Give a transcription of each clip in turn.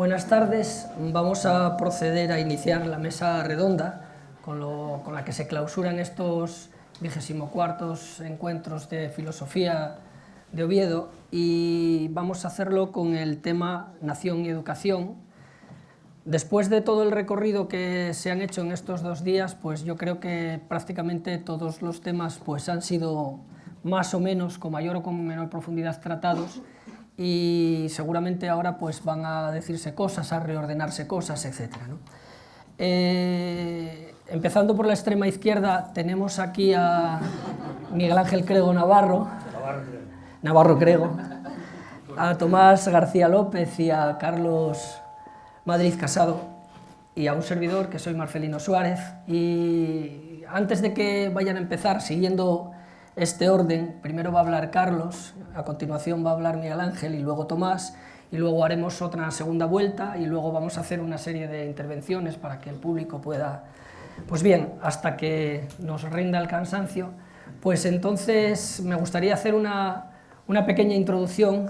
Buenas tardes, vamos a proceder a iniciar la mesa redonda con la que se clausuran estos 24º encuentros de filosofía de Oviedo, y vamos a hacerlo con el tema Nación y Educación. Después de todo el recorrido que se han hecho en estos 2 días, pues yo creo que prácticamente todos los temas pues han sido más o menos, con mayor o con menor profundidad, tratados, y seguramente ahora pues van a decirse cosas, a reordenarse cosas, etc., ¿no? Empezando por la extrema izquierda, tenemos aquí a Miguel Ángel Crego Navarro, a Tomás García López y a Carlos Madrid Casado, y a un servidor, que soy Marcelino Suárez. Y antes de que vayan a empezar, siguiendo este orden, primero va a hablar Carlos, a continuación va a hablar Miguel Ángel y luego Tomás, y luego haremos otra segunda vuelta y luego vamos a hacer una serie de intervenciones para que el público pueda, pues bien, hasta que nos rinda el cansancio. Pues entonces me gustaría hacer una pequeña introducción,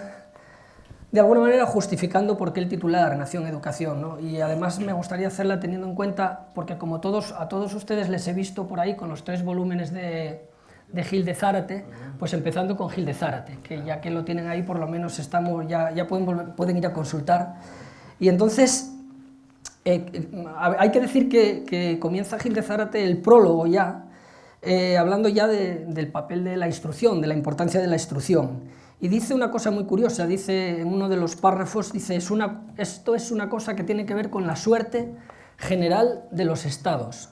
de alguna manera justificando por qué el titular Nación Educación, ¿no? Y además me gustaría hacerla teniendo en cuenta, porque como a todos ustedes les he visto por ahí con los 3 volúmenes de Gil de Zárate, pues empezando con Gil de Zárate, que ya que lo tienen ahí, por lo menos ya pueden ir a consultar. Y entonces hay que decir que comienza Gil de Zárate el prólogo ya, hablando ya del papel de la instrucción, de la importancia de la instrucción. Y dice una cosa muy curiosa, dice en uno de los párrafos, dice, esto es una cosa que tiene que ver con la suerte general de los estados.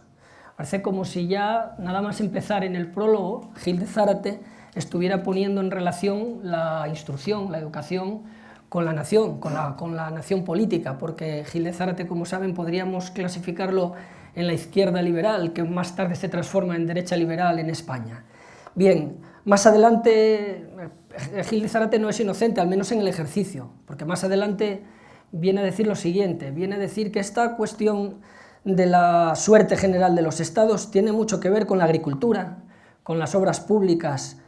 Parece como si ya, nada más empezar en el prólogo, Gil de Zárate estuviera poniendo en relación la instrucción, la educación, con la nación, con la nación política, porque Gil de Zárate, como saben, podríamos clasificarlo en la izquierda liberal, que más tarde se transforma en derecha liberal en España. Bien, más adelante, Gil de Zárate no es inocente, al menos en el ejercicio, porque más adelante viene a decir lo siguiente, viene a decir que esta cuestión de la suerte general de los estados tiene mucho que ver con la agricultura, con las obras públicas,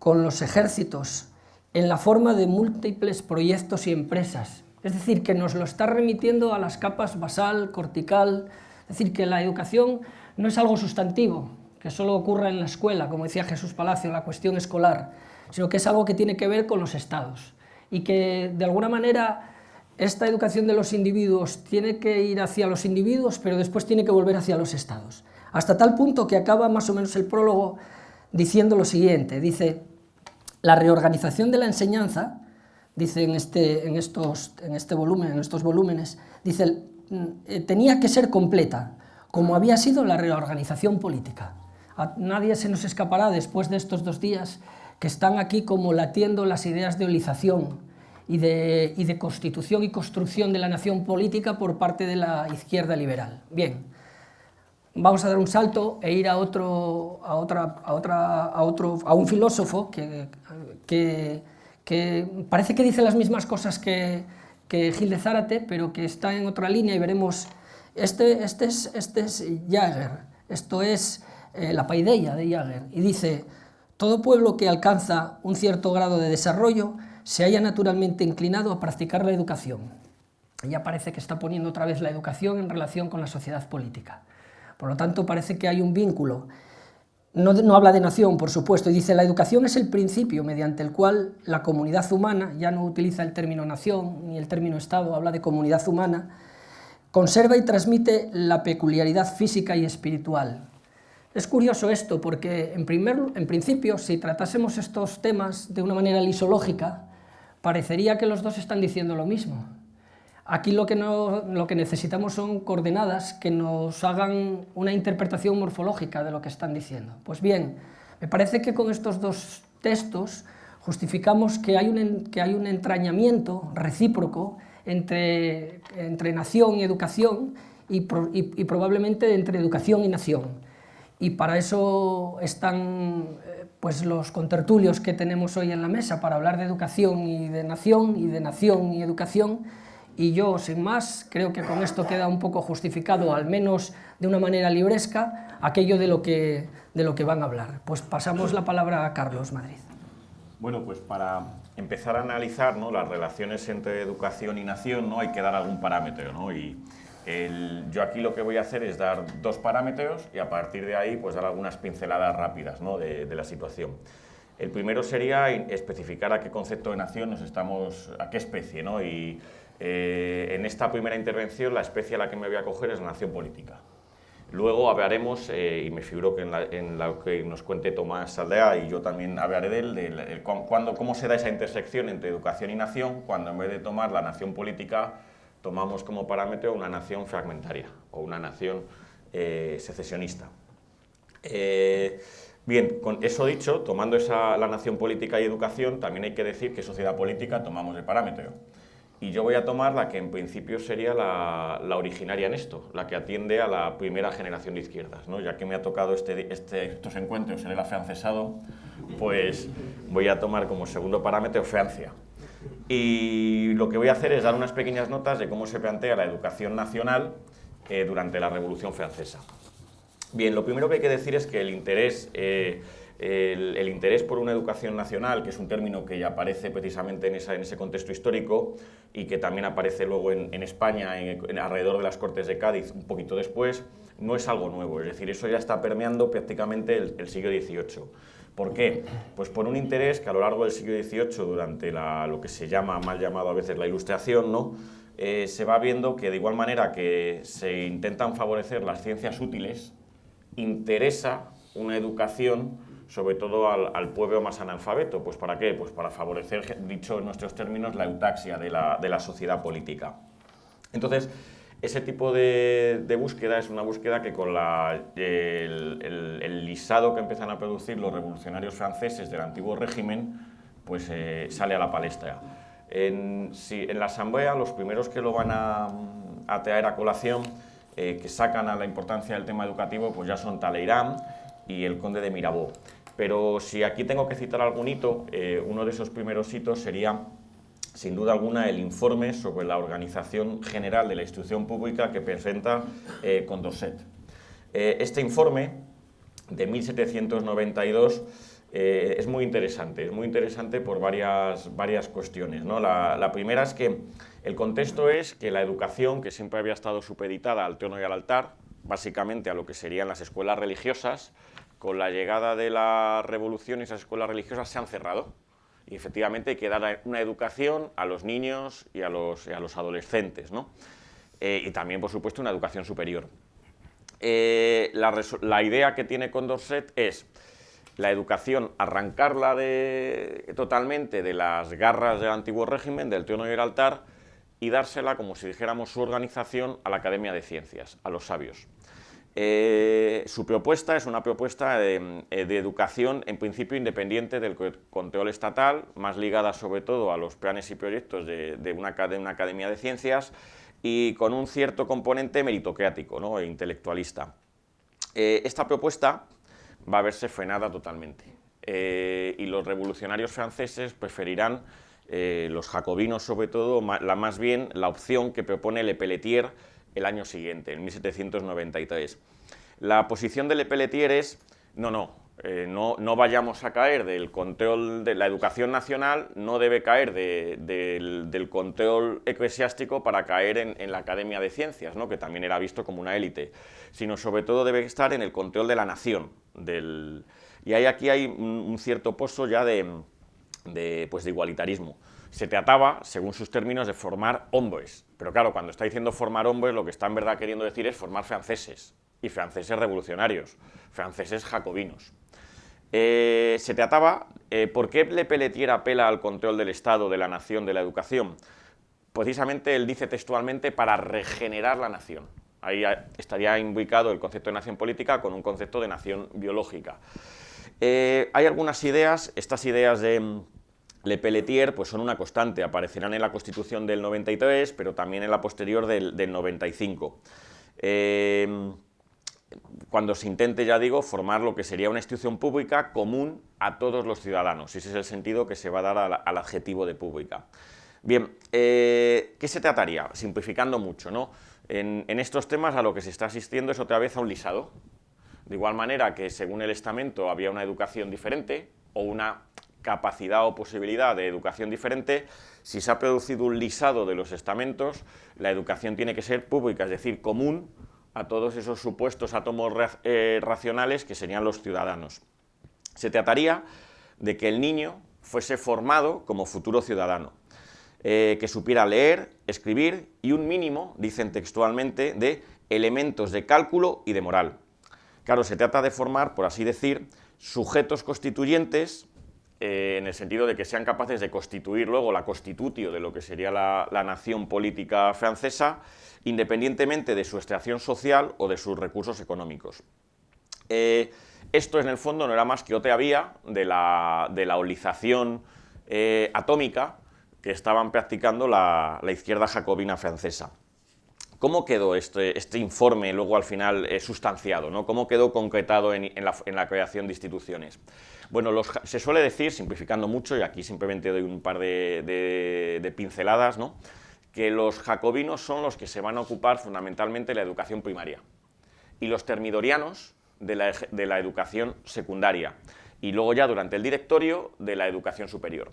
con los ejércitos, en la forma de múltiples proyectos y empresas. Es decir, que nos lo está remitiendo a las capas basal, cortical, es decir, que la educación no es algo sustantivo, que solo ocurra en la escuela, como decía Jesús Palacio, la cuestión escolar, sino que es algo que tiene que ver con los estados, y que de alguna manera esta educación de los individuos tiene que ir hacia los individuos, pero después tiene que volver hacia los estados. Hasta tal punto que acaba más o menos el prólogo diciendo lo siguiente, dice, la reorganización de la enseñanza, dice en estos volúmenes, dice, tenía que ser completa, como había sido la reorganización política. A nadie se nos escapará después de estos 2 días que están aquí como latiendo las ideas de olización y de constitución y construcción de la nación política por parte de la izquierda liberal. Bien, vamos a dar un salto e ir a un filósofo que parece que dice las mismas cosas que Gil de Zárate, pero que está en otra línea, y veremos. Este es Jaeger, esto es la paideia de Jaeger, y dice, todo pueblo que alcanza un cierto grado de desarrollo se halla naturalmente inclinado a practicar la educación. Ya parece que está poniendo otra vez la educación en relación con la sociedad política. Por lo tanto, parece que hay un vínculo. No habla de nación, por supuesto, y dice, la educación es el principio mediante el cual la comunidad humana, ya no utiliza el término nación ni el término Estado, habla de comunidad humana, conserva y transmite la peculiaridad física y espiritual. Es curioso esto, porque en principio, si tratásemos estos temas de una manera lisológica, parecería que los dos están diciendo lo mismo. Aquí lo que necesitamos son coordenadas que nos hagan una interpretación morfológica de lo que están diciendo. Pues bien, me parece que con estos 2 textos justificamos que hay un entrañamiento recíproco entre nación y educación, y probablemente entre educación y nación. Y para eso están pues los contertulios que tenemos hoy en la mesa, para hablar de educación y de nación y educación, y yo, sin más, creo que con esto queda un poco justificado, al menos de una manera libresca, aquello de lo que van a hablar. Pues pasamos la palabra a Carlos Madrid. Bueno, pues para empezar a analizar, ¿no?, las relaciones entre educación y nación, ¿no?, hay que dar algún parámetro, ¿no? Yo aquí lo que voy a hacer es dar dos parámetros y a partir de ahí pues dar algunas pinceladas rápidas, ¿no?, de la situación. El primero sería especificar a qué concepto de nación a qué especie, ¿no? En esta primera intervención la especie a la que me voy a coger es la nación política. Luego hablaremos, y me figuro que en lo que nos cuente Tomás Aldea, y yo también hablaré de cómo se da esa intersección entre educación y nación, cuando en vez de tomar la nación política, tomamos como parámetro una nación fragmentaria o una nación secesionista. Bien, con eso dicho, tomando la nación política y educación, también hay que decir qué sociedad política tomamos de parámetro. Y yo voy a tomar la que en principio sería la originaria en esto, la que atiende a la primera generación de izquierdas, ¿no? Ya que me ha tocado estos encuentros en el afrancesado, pues voy a tomar como segundo parámetro Francia. Y lo que voy a hacer es dar unas pequeñas notas de cómo se plantea la educación nacional durante la Revolución Francesa. Bien, lo primero que hay que decir es que el interés por una educación nacional, que es un término que ya aparece precisamente en ese contexto histórico y que también aparece luego en España, alrededor de las Cortes de Cádiz, un poquito después, no es algo nuevo, es decir, eso ya está permeando prácticamente el siglo XVIII. ¿Por qué? Pues por un interés que a lo largo del siglo XVIII, durante lo que se llama, mal llamado a veces la Ilustración, ¿no?, se va viendo que de igual manera que se intentan favorecer las ciencias útiles, interesa una educación sobre todo al pueblo más analfabeto. ¿Pues para qué? Pues para favorecer, dicho en nuestros términos, la eutaxia de la sociedad política. Entonces, ese tipo de búsqueda es una búsqueda que con el lisado que empiezan a producir los revolucionarios franceses del antiguo régimen, pues sale a la palestra. En la asamblea, los primeros que lo van a traer a colación, que sacan a la importancia del tema educativo, pues ya son Talleyrand y el conde de Mirabeau. Pero si aquí tengo que citar algún hito, uno de esos primeros hitos sería, sin duda alguna, el informe sobre la organización general de la instrucción pública que presenta Condorcet. Este informe, de 1792, es muy interesante por varias cuestiones, ¿no? La primera es que el contexto es que la educación, que siempre había estado supeditada al trono y al altar, básicamente a lo que serían las escuelas religiosas, con la llegada de la revolución esas escuelas religiosas se han cerrado. Y efectivamente hay que dar una educación a los niños y a los adolescentes, ¿no? Y también, por supuesto, una educación superior. La idea que tiene Condorcet es la educación, arrancarla totalmente de las garras del antiguo régimen, del trono y el altar, y dársela, como si dijéramos, su organización a la Academia de Ciencias, a los sabios. Su propuesta es una propuesta de educación, en principio independiente del control estatal, más ligada sobre todo a los planes y proyectos de una academia de ciencias y con un cierto componente meritocrático, ¿no?, e intelectualista. Esta propuesta va a verse frenada totalmente y los revolucionarios franceses preferirán, los jacobinos sobre todo, más bien la opción que propone Lepelletier el año siguiente, en 1793. La posición de Lepelletier es, no vayamos a caer del control de la educación nacional, no debe caer del control eclesiástico para caer en la Academia de Ciencias, ¿no?, que también era visto como una élite, sino sobre todo debe estar en el control de la nación. Y aquí hay un cierto pozo ya de igualitarismo. Se trataba, según sus términos, de formar hombres. Pero claro, cuando está diciendo formar hombres, lo que está en verdad queriendo decir es formar franceses, y franceses revolucionarios, franceses jacobinos. Se trataba, ¿por qué Lepelletier apela al control del Estado, de la nación, de la educación? Precisamente él dice textualmente para regenerar la nación. Ahí estaría indicado el concepto de nación política con un concepto de nación biológica. Hay algunas ideas, estas ideas de Lepelletier pues son una constante, aparecerán en la Constitución del 93, pero también en la posterior del 95. Cuando se intente, ya digo, formar lo que sería una institución pública común a todos los ciudadanos. Ese es el sentido que se va a dar al adjetivo de pública. Bien, ¿qué se trataría? Simplificando mucho, ¿no? En estos temas a lo que se está asistiendo es otra vez a un lisado. De igual manera que según el estamento había una educación diferente o una capacidad o posibilidad de educación diferente, si se ha producido un lisado de los estamentos, la educación tiene que ser pública, es decir, común a todos esos supuestos átomos racionales que serían los ciudadanos. Se trataría de que el niño fuese formado como futuro ciudadano, que supiera leer, escribir y un mínimo, dicen textualmente, de elementos de cálculo y de moral. Claro, se trata de formar, por así decir, sujetos constituyentes, en el sentido de que sean capaces de constituir luego la constitutio de lo que sería la nación política francesa, independientemente de su extracción social o de sus recursos económicos. Esto en el fondo no era más que otra vía de la olización atómica que estaban practicando la izquierda jacobina francesa. ¿Cómo quedó este informe luego al final sustanciado, ¿no? ¿Cómo quedó concretado en la creación de instituciones? Bueno, se suele decir, simplificando mucho, y aquí simplemente doy un par de pinceladas, ¿no?, que los jacobinos son los que se van a ocupar fundamentalmente de la educación primaria y los termidorianos de la educación secundaria y luego ya durante el directorio de la educación superior.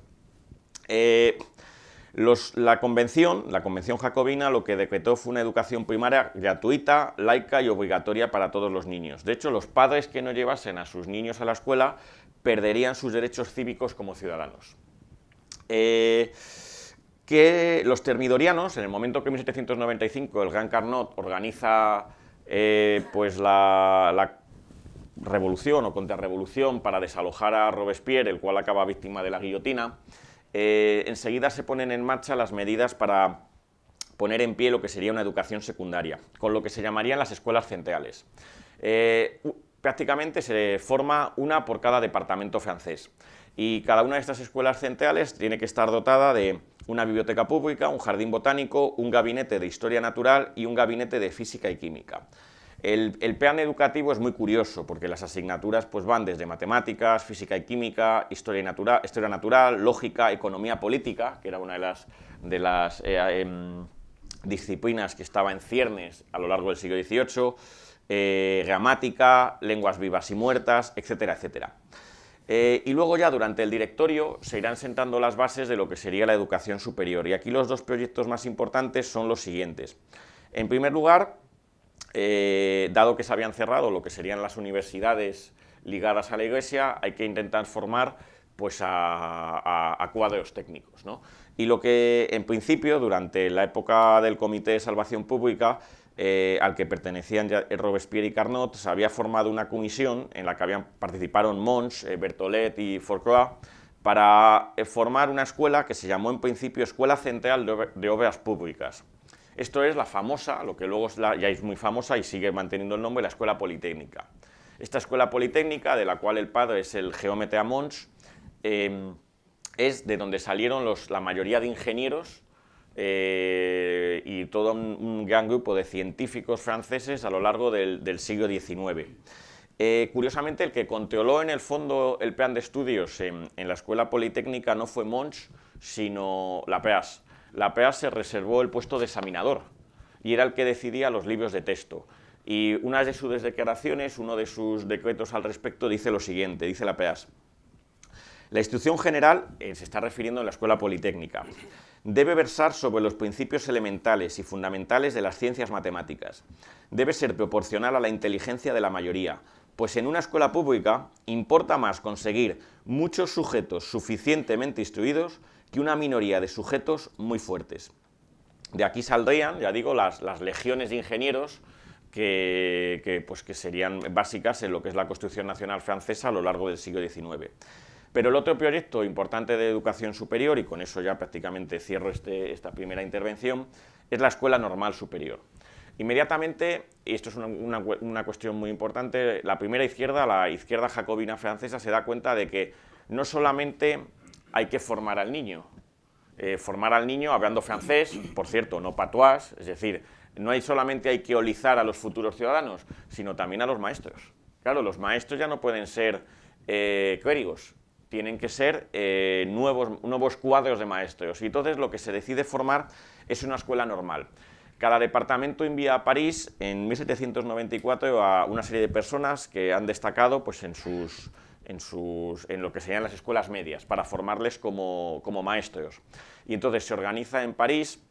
La convención jacobina lo que decretó fue una educación primaria gratuita, laica y obligatoria para todos los niños. De hecho, los padres que no llevasen a sus niños a la escuela perderían sus derechos cívicos como ciudadanos. Que los termidorianos, en el momento que en 1795 el Gran Carnot organiza pues la revolución o contrarrevolución para desalojar a Robespierre, el cual acaba víctima de la guillotina, enseguida se ponen en marcha las medidas para poner en pie lo que sería una educación secundaria, con lo que se llamarían las escuelas centrales. Prácticamente se forma una por cada departamento francés, y cada una de estas escuelas centrales tiene que estar dotada de una biblioteca pública, un jardín botánico, un gabinete de historia natural y un gabinete de física y química. El plan educativo es muy curioso porque las asignaturas pues, van desde matemáticas, física y química, historia natural, lógica, economía política, que era una de las disciplinas que estaba en ciernes a lo largo del siglo XVIII, gramática, lenguas vivas y muertas, etcétera, etcétera. Y luego ya durante el directorio se irán sentando las bases de lo que sería la educación superior. Y aquí los dos proyectos más importantes son los siguientes. En primer lugar, dado que se habían cerrado lo que serían las universidades ligadas a la Iglesia, hay que intentar formar pues, a cuadros técnicos, ¿no? Y lo que en principio, durante la época del Comité de Salvación Pública, al que pertenecían ya Robespierre y Carnot, se había formado una comisión en la que participaron Mons, Berthollet y Fourcroy, para formar una escuela que se llamó en principio Escuela Central de Obras Públicas. Esto es la famosa, lo que luego ya es muy famosa y sigue manteniendo el nombre, la Escuela Politécnica. Esta Escuela Politécnica, de la cual el padre es el geómetra Mons, es de donde salieron la mayoría de ingenieros y todo un gran grupo de científicos franceses a lo largo del siglo XIX. Curiosamente, el que controló en el fondo el plan de estudios en la Escuela Politécnica no fue Mons, sino Lapéas. Lapéas se reservó el puesto de examinador y era el que decidía los libros de texto. Y una de sus declaraciones, uno de sus decretos al respecto, dice lo siguiente, dice Lapéas: la instrucción general, se está refiriendo a la Escuela Politécnica, debe versar sobre los principios elementales y fundamentales de las ciencias matemáticas. Debe ser proporcional a la inteligencia de la mayoría, pues en una escuela pública importa más conseguir muchos sujetos suficientemente instruidos que una minoría de sujetos muy fuertes. De aquí saldrían, ya digo, las legiones de ingenieros que serían básicas en lo que es la construcción nacional francesa a lo largo del siglo XIX. Pero el otro proyecto importante de educación superior, y con eso ya prácticamente cierro esta primera intervención, es la Escuela Normal Superior. Inmediatamente, y esto es una cuestión muy importante, la izquierda jacobina francesa, se da cuenta de que no solamente hay que formar al niño hablando francés, por cierto, no patois, es decir, no solamente hay que olizar a los futuros ciudadanos, sino también a los maestros. Claro, los maestros ya no pueden ser clérigos, tienen que ser nuevos cuadros de maestros, y entonces lo que se decide formar es una escuela normal. Cada departamento envía a París en 1794 a una serie de personas que han destacado pues, en sus en lo que serían las escuelas medias, para formarles como maestros. Y entonces se organiza en París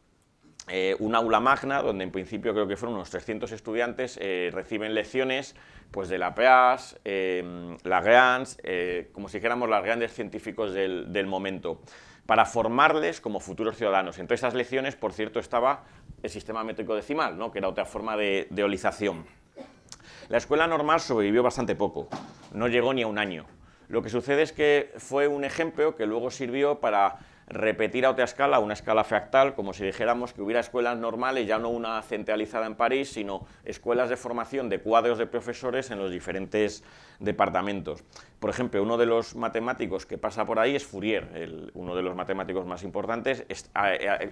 un aula magna, donde en principio creo que fueron unos 300 estudiantes, reciben lecciones pues, de Laplace, Lagrange, como si dijéramos los grandes científicos del momento, para formarles como futuros ciudadanos. Entre esas lecciones, por cierto, estaba el sistema métrico decimal, ¿no? Que era otra forma de olización. La escuela normal sobrevivió bastante poco, no llegó ni a un año. Lo que sucede es que fue un ejemplo que luego sirvió para repetir a otra escala, una escala fractal, como si dijéramos que hubiera escuelas normales, ya no una centralizada en París, sino escuelas de formación de cuadros de profesores en los diferentes departamentos. Por ejemplo, uno de los matemáticos que pasa por ahí es Fourier, uno de los matemáticos más importantes,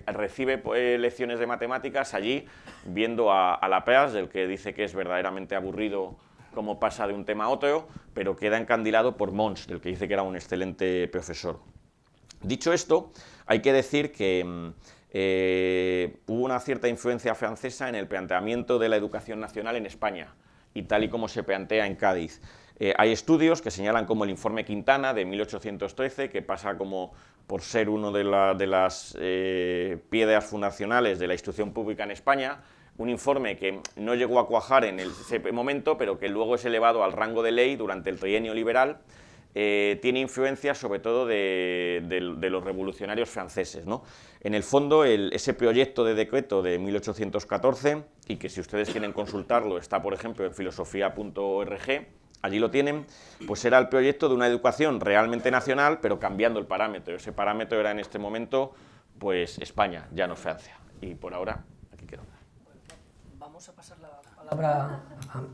recibe lecciones de matemáticas allí, viendo a Laplace, del que dice que es verdaderamente aburrido cómo pasa de un tema a otro, pero queda encandilado por Mons, del que dice que era un excelente profesor. Dicho esto, hay que decir que hubo una cierta influencia francesa en el planteamiento de la educación nacional en España, y tal y como se plantea en Cádiz. Hay estudios que señalan como el informe Quintana de 1813, que pasa como por ser uno de las piedras fundacionales de la instrucción pública en España, un informe que no llegó a cuajar en ese momento, pero que luego es elevado al rango de ley durante el trienio liberal. Tiene influencia sobre todo de los revolucionarios franceses, ¿no? En el fondo, ese proyecto de decreto de 1814, y que si ustedes quieren consultarlo, está por ejemplo en filosofía.org, allí lo tienen, pues era el proyecto de una educación realmente nacional, pero cambiando el parámetro. Ese parámetro era en este momento, pues España, ya no Francia. Y por ahora, aquí quedo. Vamos a pasar la palabra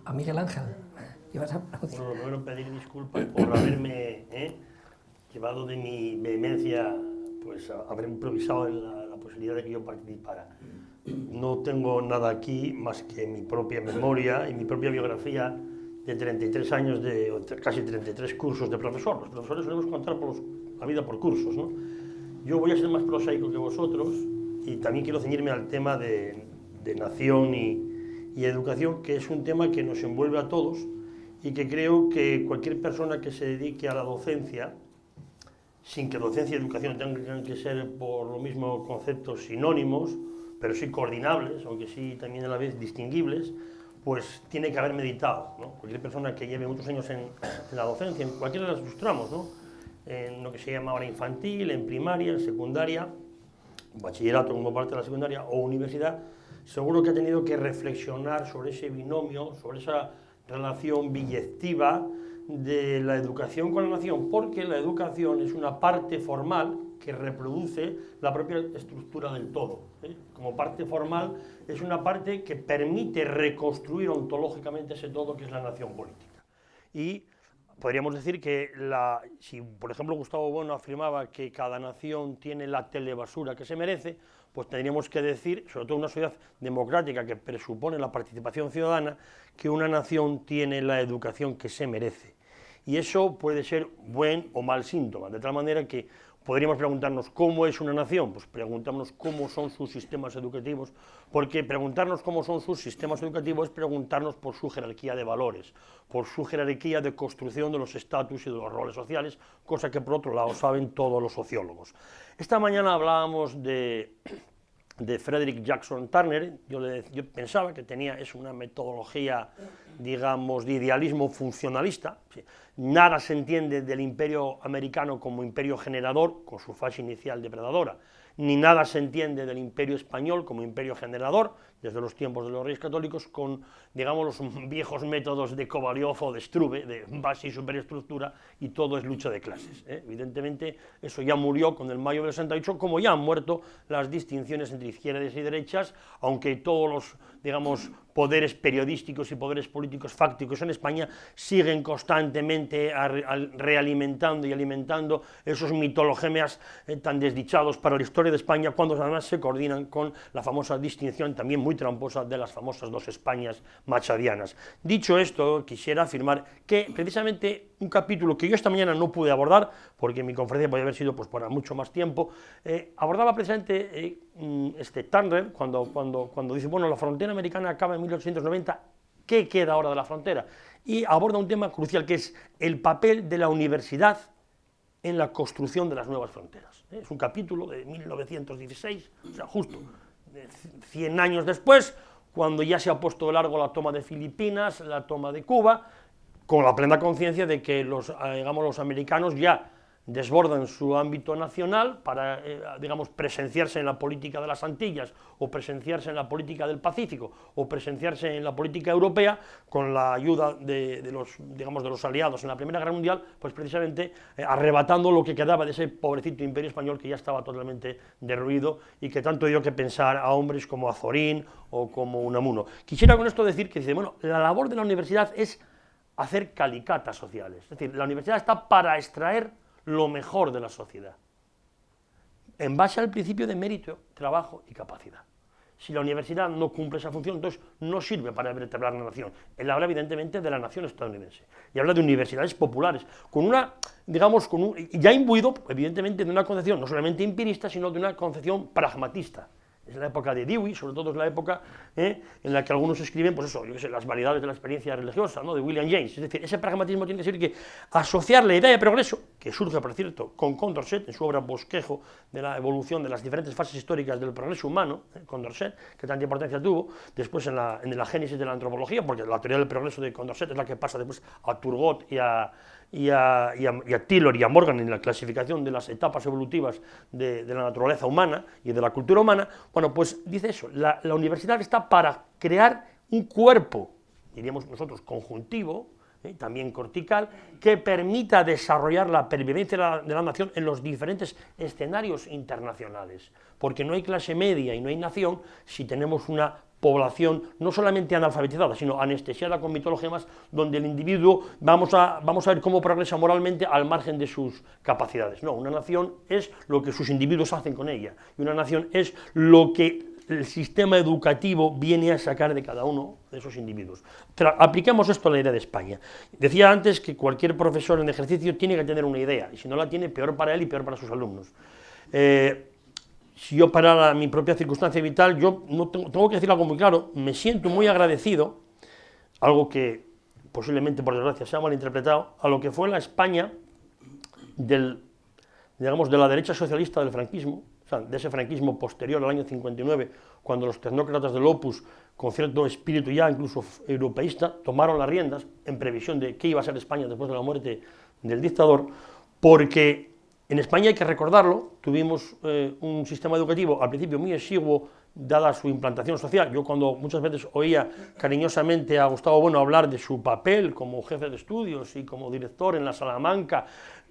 a Miguel Ángel. Bueno, lo primero pedir disculpas por haberme llevado de mi vehemencia, pues a haber improvisado en la posibilidad de que yo participara. No tengo nada aquí más que mi propia memoria y mi propia biografía de 33 años, casi 33 cursos de profesor. Los profesores solemos contar la vida por cursos, ¿no? Yo voy a ser más prosaico que vosotros y también quiero ceñirme al tema de nación y educación, que es un tema que nos envuelve a todos, y que creo que cualquier persona que se dedique a la docencia, sin que docencia y educación tengan que ser por lo mismo conceptos sinónimos, pero sí coordinables, aunque sí también a la vez distinguibles, pues tiene que haber meditado, ¿no? Cualquier persona que lleve muchos años en la docencia, en cualquiera de sus tramos, ¿no? En lo que se llama ahora infantil, en primaria, en secundaria, bachillerato como parte de la secundaria o universidad, seguro que ha tenido que reflexionar sobre ese binomio, sobre esa relación biyectiva de la educación con la nación, porque la educación es una parte formal que reproduce la propia estructura del todo. Como parte formal es una parte que permite reconstruir ontológicamente ese todo que es la nación política. Y podríamos decir que, si por ejemplo Gustavo Bueno afirmaba que cada nación tiene la telebasura que se merece, pues tendríamos que decir, sobre todo en una sociedad democrática que presupone la participación ciudadana, que una nación tiene la educación que se merece. Y eso puede ser buen o mal síntoma, de tal manera que podríamos preguntarnos cómo es una nación, pues preguntarnos cómo son sus sistemas educativos, porque preguntarnos cómo son sus sistemas educativos es preguntarnos por su jerarquía de valores, por su jerarquía de construcción de los estatus y de los roles sociales, cosa que por otro lado saben todos los sociólogos. Esta mañana hablábamos de Frederick Jackson Turner. Yo pensaba que tenía una metodología, digamos, de idealismo funcionalista. Nada se entiende del imperio americano como imperio generador, con su fase inicial depredadora, ni nada se entiende del imperio español como imperio generador, desde los tiempos de los reyes católicos, con, digamos, los viejos métodos de Kovalyov o de Struve, de base y superestructura, y todo es lucha de clases. Evidentemente, eso ya murió con el mayo del 68, como ya han muerto las distinciones entre izquierdas y derechas, aunque todos los, digamos, poderes periodísticos y poderes políticos fácticos en España siguen constantemente realimentando y alimentando esos mitologemas tan desdichados para la historia de España, cuando además se coordinan con la famosa distinción, también muy tramposa, de las famosas dos Españas machadianas. Dicho esto, quisiera afirmar que precisamente un capítulo que yo esta mañana no pude abordar, porque mi conferencia podía haber sido pues, para mucho más tiempo, abordaba precisamente Turner, cuando dice, bueno, la frontera americana acaba en 1890, ¿qué queda ahora de la frontera? y aborda un tema crucial que es el papel de la universidad en la construcción de las nuevas fronteras. Es un capítulo de 1916, o sea, justo 100 años después, cuando ya se ha puesto de largo la toma de Filipinas, la toma de Cuba, con la plena conciencia de que los americanos ya desbordan su ámbito nacional para, presenciarse en la política de las Antillas, o presenciarse en la política del Pacífico, o presenciarse en la política europea, con la ayuda de los aliados en la Primera Guerra Mundial, pues precisamente arrebatando lo que quedaba de ese pobrecito imperio español que ya estaba totalmente derruido y que tanto dio que pensar a hombres como Azorín o como Unamuno. Quisiera con esto decir que, la labor de la universidad es hacer calicatas sociales, es decir, la universidad está para extraer lo mejor de la sociedad, en base al principio de mérito, trabajo y capacidad. Si la universidad no cumple esa función, entonces no sirve para vertebrar la nación. Él habla evidentemente de la nación estadounidense, y habla de universidades populares, ya imbuido evidentemente de una concepción no solamente empirista, sino de una concepción pragmatista. Es la época de Dewey, sobre todo es la época en la que algunos escriben, pues eso, las variedades de la experiencia religiosa, ¿no?, de William James. Es decir, ese pragmatismo tiene que ser que asociar la idea de progreso, que surge, por cierto, con Condorcet, en su obra Bosquejo de la evolución de las diferentes fases históricas del progreso humano, Condorcet, que tanta importancia tuvo, después en la génesis de la antropología, porque la teoría del progreso de Condorcet es la que pasa después a Turgot y a Taylor y a Morgan en la clasificación de las etapas evolutivas de la naturaleza humana y de la cultura humana. Bueno, pues dice eso, la universidad está para crear un cuerpo, diríamos nosotros, conjuntivo, también cortical, que permita desarrollar la pervivencia de la nación en los diferentes escenarios internacionales, porque no hay clase media y no hay nación si tenemos una población no solamente analfabetizada, sino anestesiada con mitologías, donde el individuo, vamos a ver cómo progresa moralmente al margen de sus capacidades. No, una nación es lo que sus individuos hacen con ella, y una nación es lo que el sistema educativo viene a sacar de cada uno de esos individuos. Apliquemos esto a la idea de España. Decía antes que cualquier profesor en ejercicio tiene que tener una idea, y si no la tiene, peor para él y peor para sus alumnos. Si yo parara mi propia circunstancia vital, yo no tengo que decir algo muy claro, me siento muy agradecido, algo que posiblemente por desgracia se ha malinterpretado, a lo que fue la España de la derecha socialista del franquismo, o sea, de ese franquismo posterior al año 59, cuando los tecnócratas del Opus, con cierto espíritu ya incluso europeísta, tomaron las riendas en previsión de qué iba a ser España después de la muerte del dictador, porque en España, hay que recordarlo, tuvimos un sistema educativo al principio muy exiguo, dada su implantación social. Yo cuando muchas veces oía cariñosamente a Gustavo Bueno hablar de su papel como jefe de estudios y como director en la Salamanca,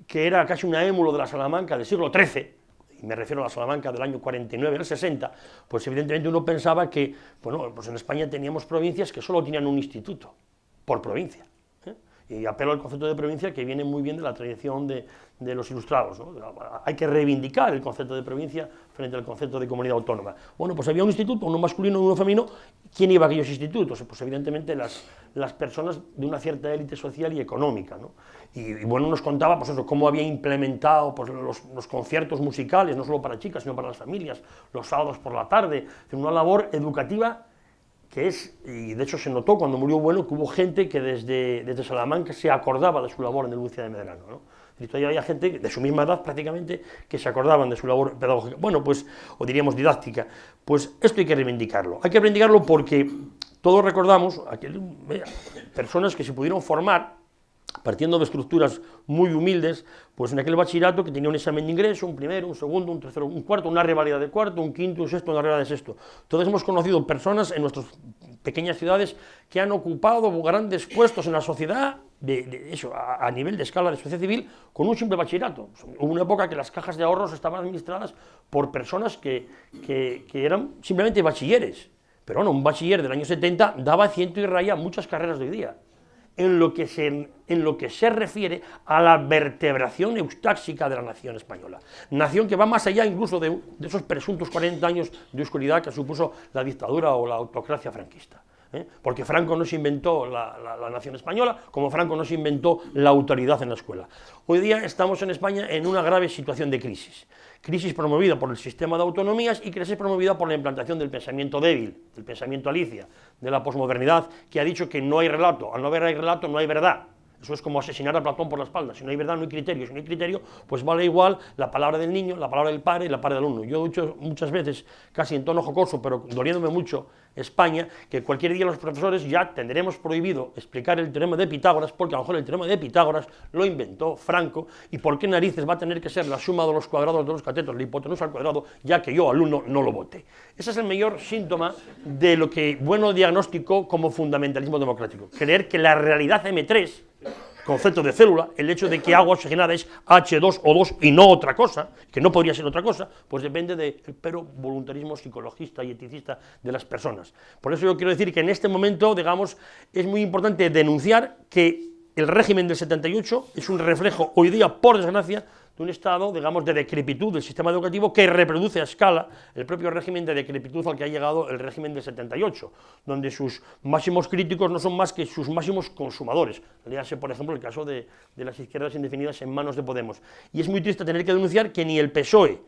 que era casi una émulo de la Salamanca del siglo XIII, y me refiero a la Salamanca del año 49 al 60, pues evidentemente uno pensaba que, bueno, pues en España teníamos provincias que solo tenían un instituto por provincia. Y apelo al concepto de provincia, que viene muy bien de la tradición de los ilustrados, ¿no? Hay que reivindicar el concepto de provincia frente al concepto de comunidad autónoma. Bueno, pues había un instituto, uno masculino y uno femenino. ¿Quién iba a aquellos institutos? Pues evidentemente las personas de una cierta élite social y económica, ¿no? Y bueno, nos contaba pues eso, cómo había implementado pues, los conciertos musicales, no solo para chicas, sino para las familias, los sábados por la tarde, una labor educativa que es, y de hecho se notó cuando murió Bueno, que hubo gente que desde Salamanca se acordaba de su labor en el Lucia de Medrano, ¿no? Y todavía había gente de su misma edad prácticamente que se acordaban de su labor pedagógica, bueno, pues, o diríamos didáctica. Pues esto hay que reivindicarlo porque todos recordamos personas que se pudieron formar partiendo de estructuras muy humildes, pues en aquel bachillerato que tenía un examen de ingreso, un primero, un segundo, un tercero, un cuarto, una revalida de cuarto, un quinto, un sexto, una revalida de sexto. Todos hemos conocido personas en nuestras pequeñas ciudades que han ocupado grandes puestos en la sociedad, a nivel de escala de sociedad civil, con un simple bachillerato. Hubo una época que las cajas de ahorros estaban administradas por personas que eran simplemente bachilleres, pero bueno, un bachiller del año 70 daba ciento y raya muchas carreras de hoy día. En lo que se refiere a la vertebración eustáxica de la nación española. Nación que va más allá incluso de esos presuntos 40 años de oscuridad que supuso la dictadura o la autocracia franquista. Porque Franco no se inventó la nación española, como Franco no se inventó la autoridad en la escuela. Hoy día estamos en España en una grave situación de crisis, crisis promovida por el sistema de autonomías y crisis promovida por la implantación del pensamiento débil, del pensamiento Alicia, de la posmodernidad, que ha dicho que no hay relato, al no haber relato no hay verdad. Eso es como asesinar a Platón por la espalda. Si no hay verdad, no hay criterio. Si no hay criterio, pues vale igual la palabra del niño, la palabra del padre y la palabra del alumno. Yo he dicho muchas veces, casi en tono jocoso, pero doliéndome mucho, España, que cualquier día los profesores ya tendremos prohibido explicar el teorema de Pitágoras, porque a lo mejor el teorema de Pitágoras lo inventó Franco, y por qué narices va a tener que ser la suma de los cuadrados de los catetos, la hipotenusa al cuadrado, ya que yo, alumno, no lo voté. Ese es el mayor síntoma de lo que bueno diagnóstico como fundamentalismo democrático. Creer que la realidad M3, concepto de célula, el hecho de que agua oxigenada es H2O2 y no otra cosa, que no podría ser otra cosa, pues depende del pero voluntarismo psicologista y eticista de las personas. Por eso yo quiero decir que en este momento, digamos, es muy importante denunciar que el régimen del 78 es un reflejo, hoy día, por desgracia, de un estado, digamos, de decrepitud del sistema educativo que reproduce a escala el propio régimen de decrepitud al que ha llegado el régimen del 78, donde sus máximos críticos no son más que sus máximos consumadores. Léase, por ejemplo, el caso de las izquierdas indefinidas en manos de Podemos. Y es muy triste tener que denunciar que ni el PSOE,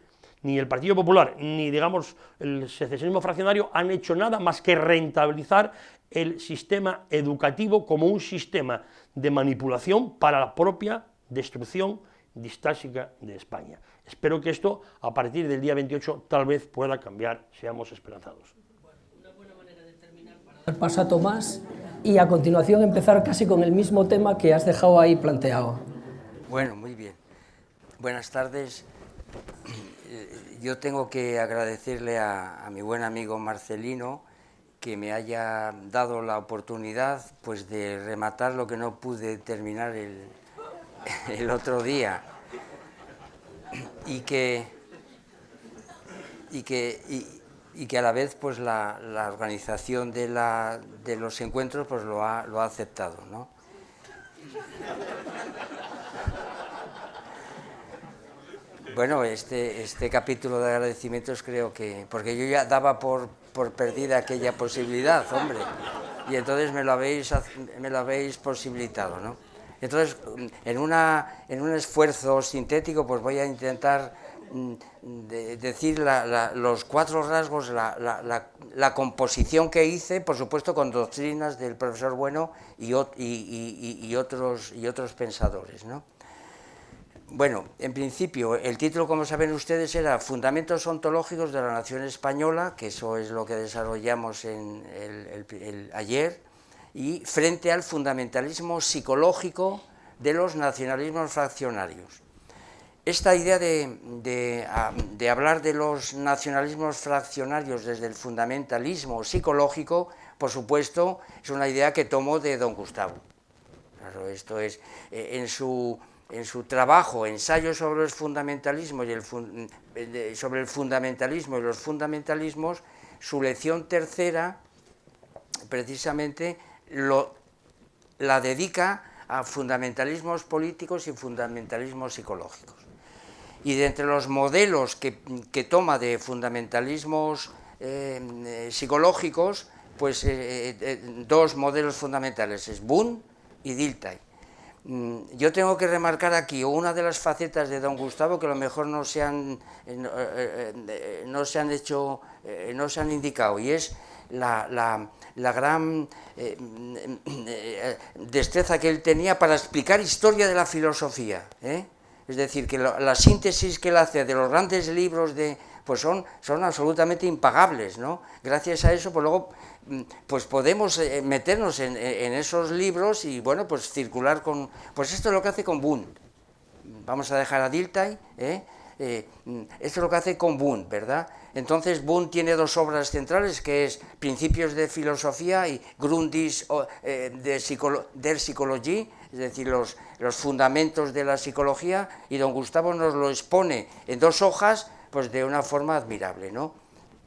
ni el Partido Popular, ni, digamos, el secesionismo fraccionario han hecho nada más que rentabilizar el sistema educativo como un sistema de manipulación para la propia destrucción distásica de España. Espero que esto, a partir del día 28, tal vez pueda cambiar, seamos esperanzados. Una buena manera de terminar para dar paso a Tomás y a continuación empezar casi con el mismo tema que has dejado ahí planteado. Bueno, muy bien. Buenas tardes. Yo tengo que agradecerle a mi buen amigo Marcelino que me haya dado la oportunidad, pues, de rematar lo que no pude terminar el otro día, y que a la vez, pues, la organización de los encuentros, pues, lo ha aceptado, ¿no? Bueno, este capítulo de agradecimientos creo que, porque yo ya daba por perdida aquella posibilidad, hombre, y entonces me lo habéis posibilitado, ¿no? Entonces, en un esfuerzo sintético, pues voy a intentar decir los 4 rasgos, la composición que hice, por supuesto con doctrinas del profesor Bueno y otros pensadores, ¿no? Bueno, en principio, el título, como saben ustedes, era Fundamentos ontológicos de la nación española, que eso es lo que desarrollamos ayer, y frente al fundamentalismo psicológico de los nacionalismos fraccionarios. Esta idea de hablar de los nacionalismos fraccionarios desde el fundamentalismo psicológico, por supuesto, es una idea que tomo de don Gustavo. Claro, esto es, en su trabajo, ensayo sobre los fundamentalismos sobre el fundamentalismo y los fundamentalismos, su lección tercera, precisamente, la dedica a fundamentalismos políticos y fundamentalismos psicológicos. Y de entre los modelos que toma de fundamentalismos psicológicos, pues 2 modelos fundamentales, es Boone y Dilthey. Yo tengo que remarcar aquí una de las facetas de don Gustavo que a lo mejor no se han indicado, y es la gran destreza que él tenía para explicar historia de la filosofía, ¿eh? Es decir, que la síntesis que él hace de los grandes libros pues son absolutamente impagables, ¿no? Gracias a eso, pues luego, pues podemos meternos en esos libros y, bueno, pues circular con... Pues esto es lo que hace con Boone. Vamos a dejar a Dilthey, esto es lo que hace con Boone, ¿verdad? Entonces Boone tiene 2 obras centrales, que es Principios de Filosofía y Grundis der Psychologie, es decir, los fundamentos de la psicología, y don Gustavo nos lo expone en 2 hojas, pues de una forma admirable, ¿no?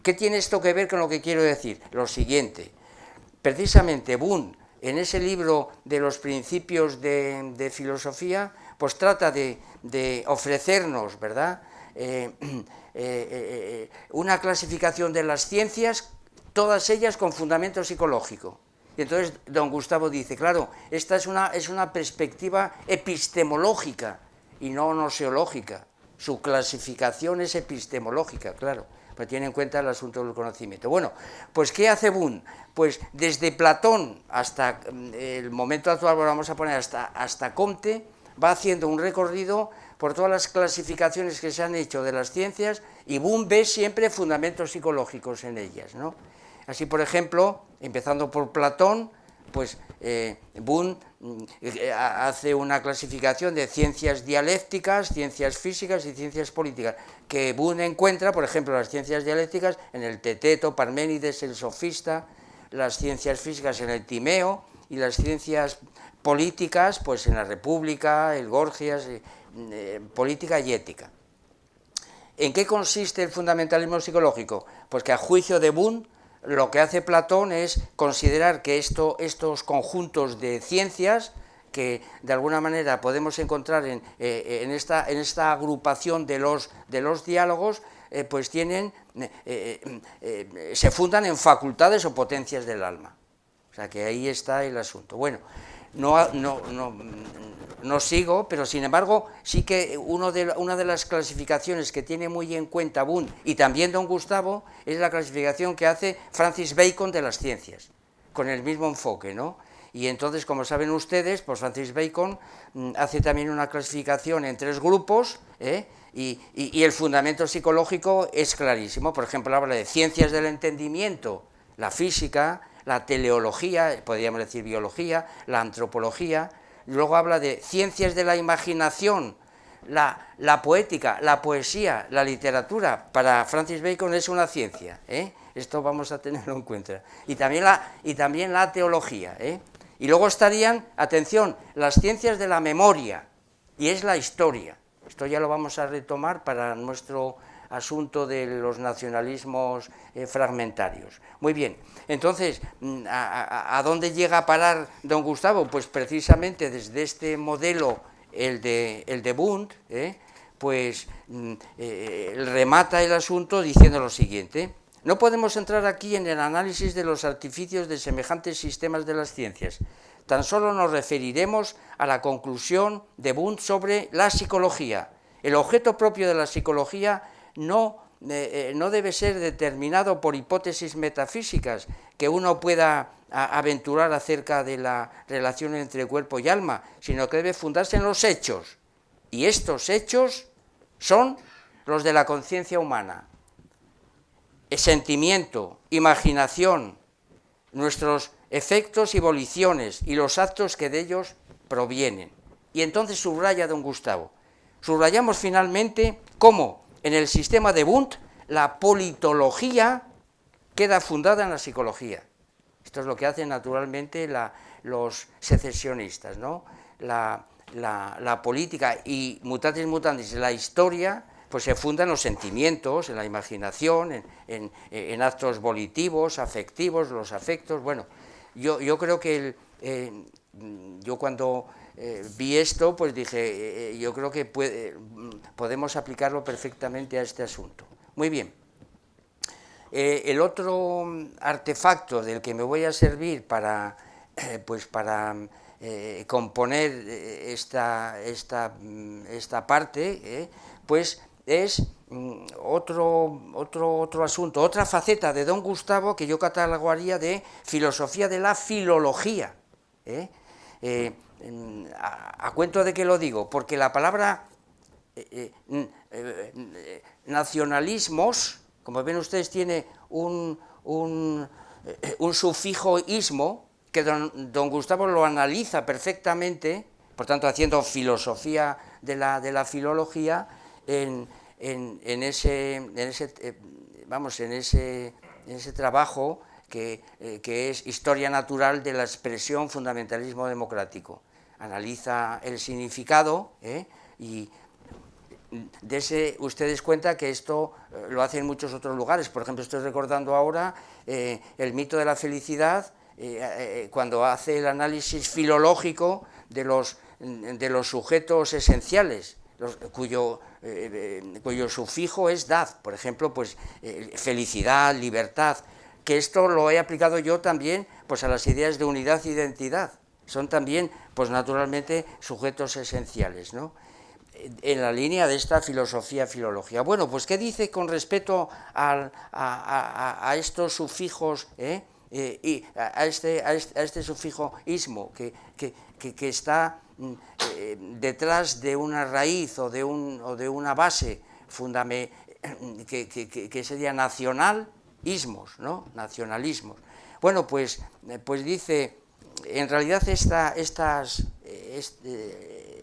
¿Qué tiene esto que ver con lo que quiero decir? Lo siguiente, precisamente Boone, en ese libro de los Principios de Filosofía, pues trata de ofrecernos, ¿verdad?, una clasificación de las ciencias, todas ellas con fundamento psicológico. Y entonces don Gustavo dice, claro, esta es una perspectiva epistemológica y no noseológica. O su clasificación es epistemológica, claro, pero tiene en cuenta el asunto del conocimiento. Bueno, pues ¿qué hace Boone? Pues desde Platón hasta el momento actual, vamos a poner hasta Comte, va haciendo un recorrido por todas las clasificaciones que se han hecho de las ciencias, y Boone ve siempre fundamentos psicológicos en ellas, ¿no? Así, por ejemplo, empezando por Platón, pues Boone hace una clasificación de ciencias dialécticas, ciencias físicas y ciencias políticas, que Boone encuentra, por ejemplo, las ciencias dialécticas en el Teteto, Parménides, el sofista, las ciencias físicas en el Timeo, y las ciencias políticas, pues en la República, el Gorgias, política y ética. ¿En qué consiste el fundamentalismo psicológico? Pues que a juicio de Boone, lo que hace Platón es considerar que estos conjuntos de ciencias, que de alguna manera podemos encontrar en esta agrupación de los diálogos, pues se fundan en facultades o potencias del alma. O sea que ahí está el asunto. Bueno, no sigo, pero sin embargo sí que una de las clasificaciones que tiene muy en cuenta Boone y también don Gustavo es la clasificación que hace Francis Bacon de las ciencias, con el mismo enfoque, ¿no? Y entonces, como saben ustedes, pues Francis Bacon hace también una clasificación en 3 grupos, y el fundamento psicológico es clarísimo. Por ejemplo, habla de ciencias del entendimiento, la física, la teleología, podríamos decir biología, la antropología. Luego habla de ciencias de la imaginación, la poética, la poesía, la literatura. Para Francis Bacon es una ciencia, esto vamos a tenerlo en cuenta. Y también la teología. Y luego estarían, atención, las ciencias de la memoria, y es la historia. Esto ya lo vamos a retomar para nuestro asunto de los nacionalismos fragmentarios. Muy bien, entonces, ¿a dónde llega a parar don Gustavo? Pues precisamente desde este modelo, el de Boone, pues remata el asunto diciendo lo siguiente: no podemos entrar aquí en el análisis de los artificios de semejantes sistemas de las ciencias, tan solo nos referiremos a la conclusión de Boone sobre la psicología. El objeto propio de la psicología no debe ser determinado por hipótesis metafísicas que uno pueda aventurar acerca de la relación entre cuerpo y alma, sino que debe fundarse en los hechos, y estos hechos son los de la conciencia humana. El sentimiento, imaginación, nuestros efectos y voliciones y los actos que de ellos provienen. Y entonces subraya don Gustavo. Subrayamos finalmente cómo en el sistema de Wundt la politología queda fundada en la psicología. Esto es lo que hacen naturalmente los secesionistas, ¿no? La política y mutatis mutandis, la historia, pues se funda en los sentimientos, en la imaginación, en actos volitivos, afectivos, los afectos. Bueno, yo creo que yo cuando vi esto, pues dije, yo creo que podemos aplicarlo perfectamente a este asunto. Muy bien. El otro artefacto del que me voy a servir para componer esta parte, pues es otro asunto, otra faceta de don Gustavo que yo catalogaría de filosofía de la filología. ¿A cuento de qué lo digo? Porque la palabra nacionalismos, como ven ustedes, tiene un sufijo ismo, que don Gustavo lo analiza perfectamente, por tanto haciendo filosofía de la filología en ese trabajo que es Historia Natural de la Expresión Fundamentalismo Democrático. Analiza el significado, y ustedes cuenta que esto lo hacen en muchos otros lugares. Por ejemplo, estoy recordando ahora el mito de la felicidad, cuando hace el análisis filológico de los sujetos esenciales, cuyo sufijo es dad, por ejemplo, pues felicidad, libertad, que esto lo he aplicado yo también pues a las ideas de unidad e identidad. Son también, pues naturalmente, sujetos esenciales, ¿no? en la línea de esta filosofía-filología. Bueno, pues ¿qué dice con respecto a estos sufijos, y a este sufijo ismo que está detrás de una raíz o de una base que sería nacional, ismos, ¿no? Nacionalismos. Bueno, pues dice, en realidad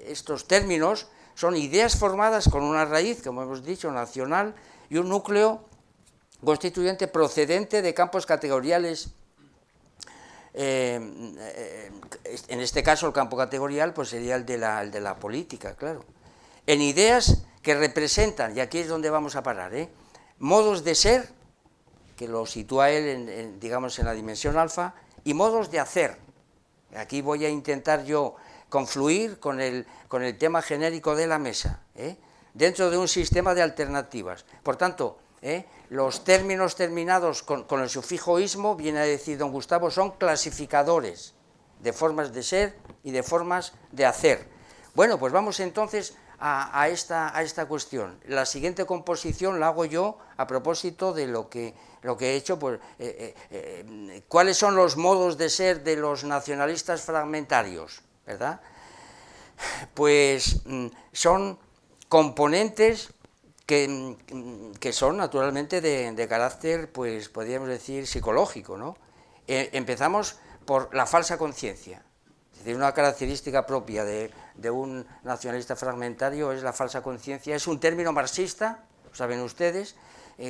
estos términos son ideas formadas con una raíz, como hemos dicho, nacional, y un núcleo constituyente procedente de campos categoriales. En este caso el campo categorial pues sería el de la política, claro. En ideas que representan, y aquí es donde vamos a parar, modos de ser, que lo sitúa él digamos en la dimensión alfa, y modos de hacer. Aquí voy a intentar yo confluir con el tema genérico de la mesa, dentro de un sistema de alternativas. Por tanto, los términos terminados con el sufijo ismo, viene a decir don Gustavo, son clasificadores de formas de ser y de formas de hacer. Bueno, pues vamos entonces a esta cuestión. La siguiente composición la hago yo a propósito de lo que he hecho, pues, cuáles son los modos de ser de los nacionalistas fragmentarios, ¿verdad? Pues son componentes que son naturalmente de carácter, pues podríamos decir, psicológico, ¿no? Empezamos por la falsa conciencia. Es decir, una característica propia de un nacionalista fragmentario es la falsa conciencia. Es un término marxista, saben ustedes,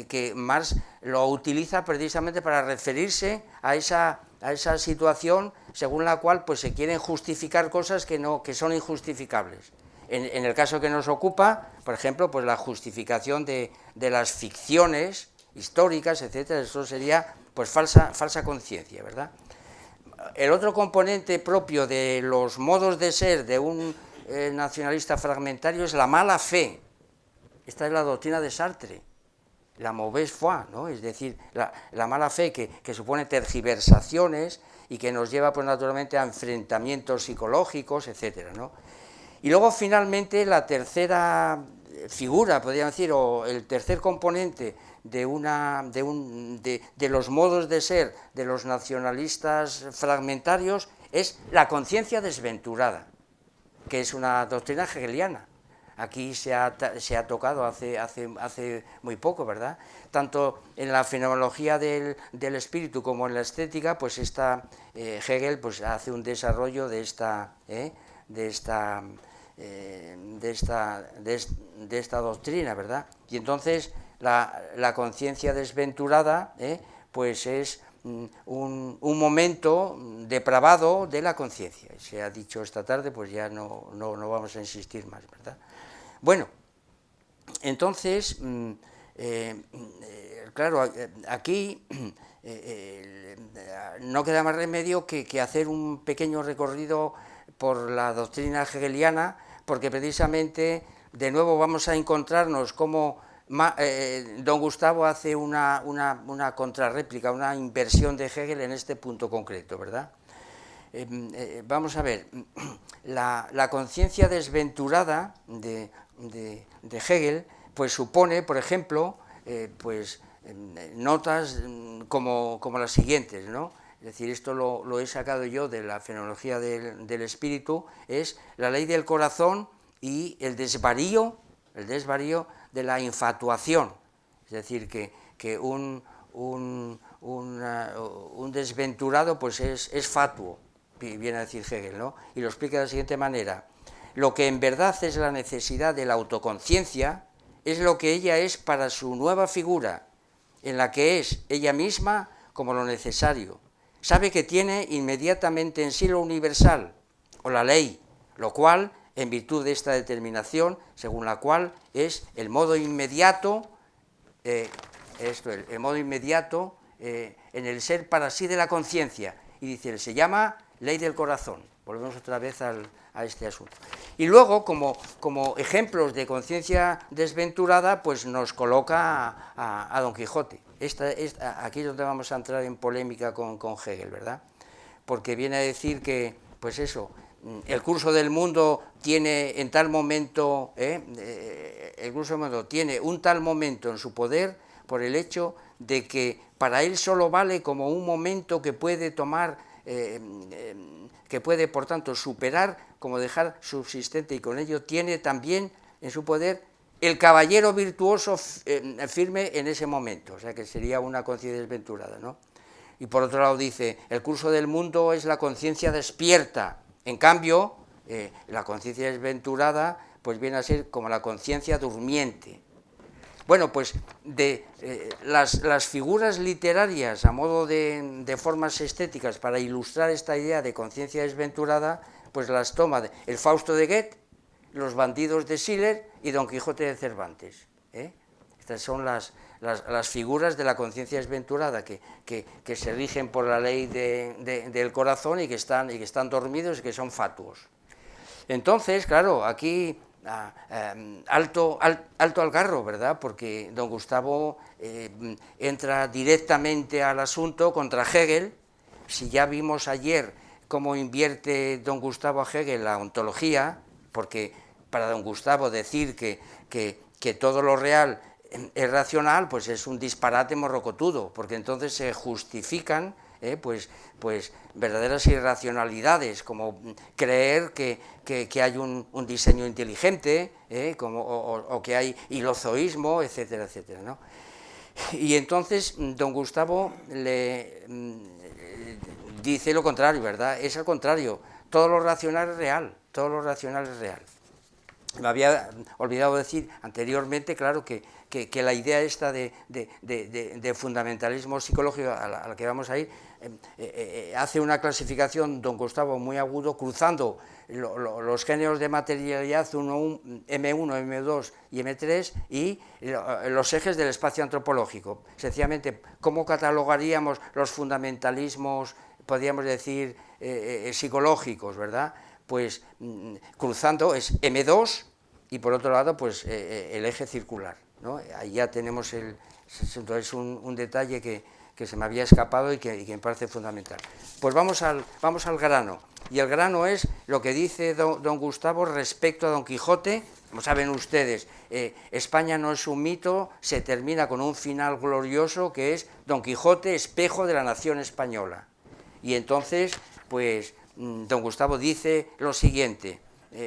que Marx lo utiliza precisamente para referirse a esa situación según la cual pues, se quieren justificar cosas que son injustificables. En el caso que nos ocupa, por ejemplo, pues la justificación de las ficciones históricas, etcétera, eso sería pues falsa conciencia, ¿verdad? El otro componente propio de los modos de ser de un nacionalista fragmentario es la mala fe. Esta es la doctrina de Sartre, la mauvaise foi, ¿no? Es decir, la mala fe que supone tergiversaciones y que nos lleva pues naturalmente a enfrentamientos psicológicos, etcétera, ¿no? Y luego finalmente la tercera figura, podríamos decir, o el tercer componente de los modos de ser de los nacionalistas fragmentarios es la conciencia desventurada, que es una doctrina hegeliana. Aquí se ha tocado hace muy poco, ¿verdad? Tanto en la fenomenología del espíritu como en la estética, pues Hegel pues hace un desarrollo de esta doctrina, ¿verdad? Y entonces la conciencia desventurada pues es un momento depravado de la conciencia. Se ha dicho esta tarde, pues ya no vamos a insistir más, ¿verdad? Bueno, entonces, claro, aquí no queda más remedio que hacer un pequeño recorrido por la doctrina hegeliana, porque precisamente de nuevo vamos a encontrarnos como don Gustavo hace una contrarréplica, una inversión de Hegel en este punto concreto, ¿verdad? Vamos a ver, la conciencia desventurada de Hegel pues supone, por ejemplo, pues notas como las siguientes, ¿no? Es decir, esto lo he sacado yo de la fenomenología del espíritu, es la ley del corazón y el desvarío de la infatuación. Es decir, que un desventurado pues es fatuo, viene a decir Hegel, ¿no? Y lo explica de la siguiente manera: lo que en verdad es la necesidad de la autoconciencia es lo que ella es para su nueva figura, en la que es ella misma como lo necesario. Sabe que tiene inmediatamente en sí lo universal, o la ley, lo cual, en virtud de esta determinación, según la cual es el modo inmediato, el modo inmediato en el ser para sí de la conciencia. Y dice, se llama ley del corazón. Volvemos otra vez a este asunto. Y luego, como ejemplos de conciencia desventurada, pues nos coloca a Don Quijote. Aquí es donde vamos a entrar en polémica con Hegel, ¿verdad? Porque viene a decir que, pues eso, el curso del mundo tiene en tal momento, el curso del mundo tiene un tal momento en su poder por el hecho de que para él solo vale como un momento que puede tomar, que puede por tanto superar, como dejar subsistente, y con ello tiene también en su poder el caballero virtuoso firme en ese momento, o sea que sería una conciencia desventurada, ¿no? Y por otro lado dice, el curso del mundo es la conciencia despierta, en cambio, la conciencia desventurada pues viene a ser como la conciencia durmiente. Bueno, pues de las figuras literarias a modo de formas estéticas para ilustrar esta idea de conciencia desventurada, pues las toma el Fausto de Goethe, los bandidos de Schiller y Don Quijote de Cervantes. Estas son las figuras de la conciencia desventurada que se rigen por la ley del corazón y que están dormidos y que son fatuos. Entonces, claro, aquí alto al carro, ¿verdad? Porque don Gustavo entra directamente al asunto contra Hegel. Si ya vimos ayer cómo invierte don Gustavo a Hegel la ontología, porque para don Gustavo decir que todo lo real es racional, pues es un disparate morrocotudo, porque entonces se justifican pues verdaderas irracionalidades, como creer que hay un diseño inteligente, o que hay hilozoísmo, etcétera, etcétera, ¿no? Y entonces don Gustavo le dice lo contrario, ¿verdad? Es al contrario, todo lo racional es real, todo lo racional es real. Me había olvidado decir anteriormente, claro, que la idea esta de fundamentalismo psicológico a la que vamos a ir, hace una clasificación don Gustavo muy agudo, cruzando los géneros de materialidad M1, M2 y M3 y los ejes del espacio antropológico. Sencillamente, ¿cómo catalogaríamos los fundamentalismos, podríamos decir, psicológicos, ¿verdad? Pues cruzando es M2 y por otro lado pues el eje circular, ¿no? Ahí ya tenemos es un detalle que se me había escapado y que me parece fundamental. Pues vamos al grano, y el grano es lo que dice don Gustavo respecto a Don Quijote. Como saben ustedes, España no es un mito, se termina con un final glorioso que es Don Quijote, espejo de la nación española. Y entonces, pues don Gustavo dice lo siguiente,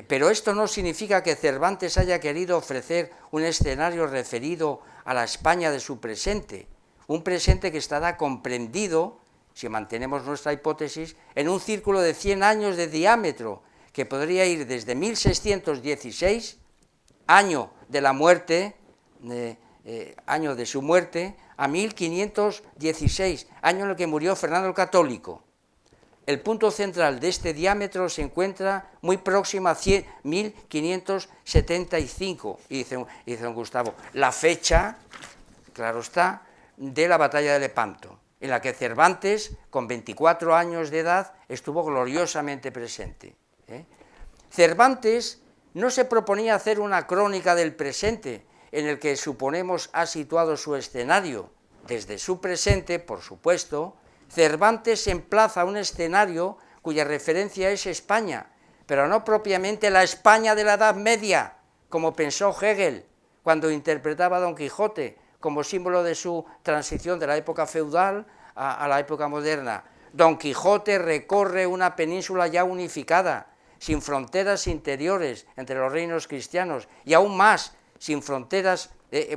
pero esto no significa que Cervantes haya querido ofrecer un escenario referido a la España de su presente, un presente que estará comprendido, si mantenemos nuestra hipótesis, en un círculo de 100 años de diámetro, que podría ir desde 1616, año de la muerte, año de su muerte, a 1516, año en el que murió Fernando el Católico. El punto central de este diámetro se encuentra muy próximo a 1575, y dice don Gustavo, la fecha, claro está, de la batalla de Lepanto, en la que Cervantes, con 24 años de edad, estuvo gloriosamente presente. Cervantes no se proponía hacer una crónica del presente, en el que suponemos ha situado su escenario. Desde su presente, por supuesto, Cervantes emplaza un escenario cuya referencia es España, pero no propiamente la España de la Edad Media, como pensó Hegel cuando interpretaba a Don Quijote como símbolo de su transición de la época feudal a la época moderna. Don Quijote recorre una península ya unificada, sin fronteras interiores entre los reinos cristianos, y aún más, sin fronteras, y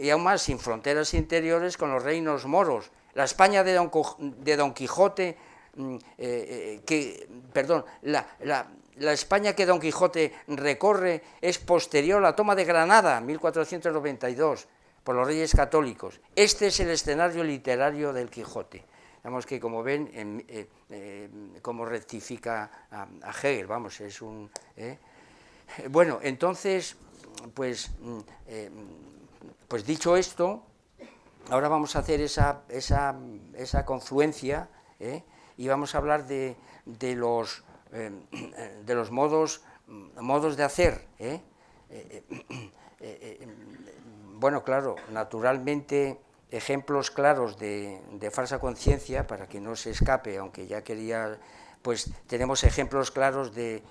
aún más sin fronteras interiores con los reinos moros. La España de Don Quijote, la España que Don Quijote recorre es posterior a la toma de Granada, 1492, por los reyes católicos. Este es el escenario literario del Quijote. Vamos que, como ven, cómo rectifica a Hegel, vamos, es un... Bueno, entonces, pues dicho esto, ahora vamos a hacer esa confluencia, y vamos a hablar de los modos de hacer. Bueno, claro, naturalmente, ejemplos claros de falsa conciencia, para que no se escape, aunque ya quería pues tenemos ejemplos claros de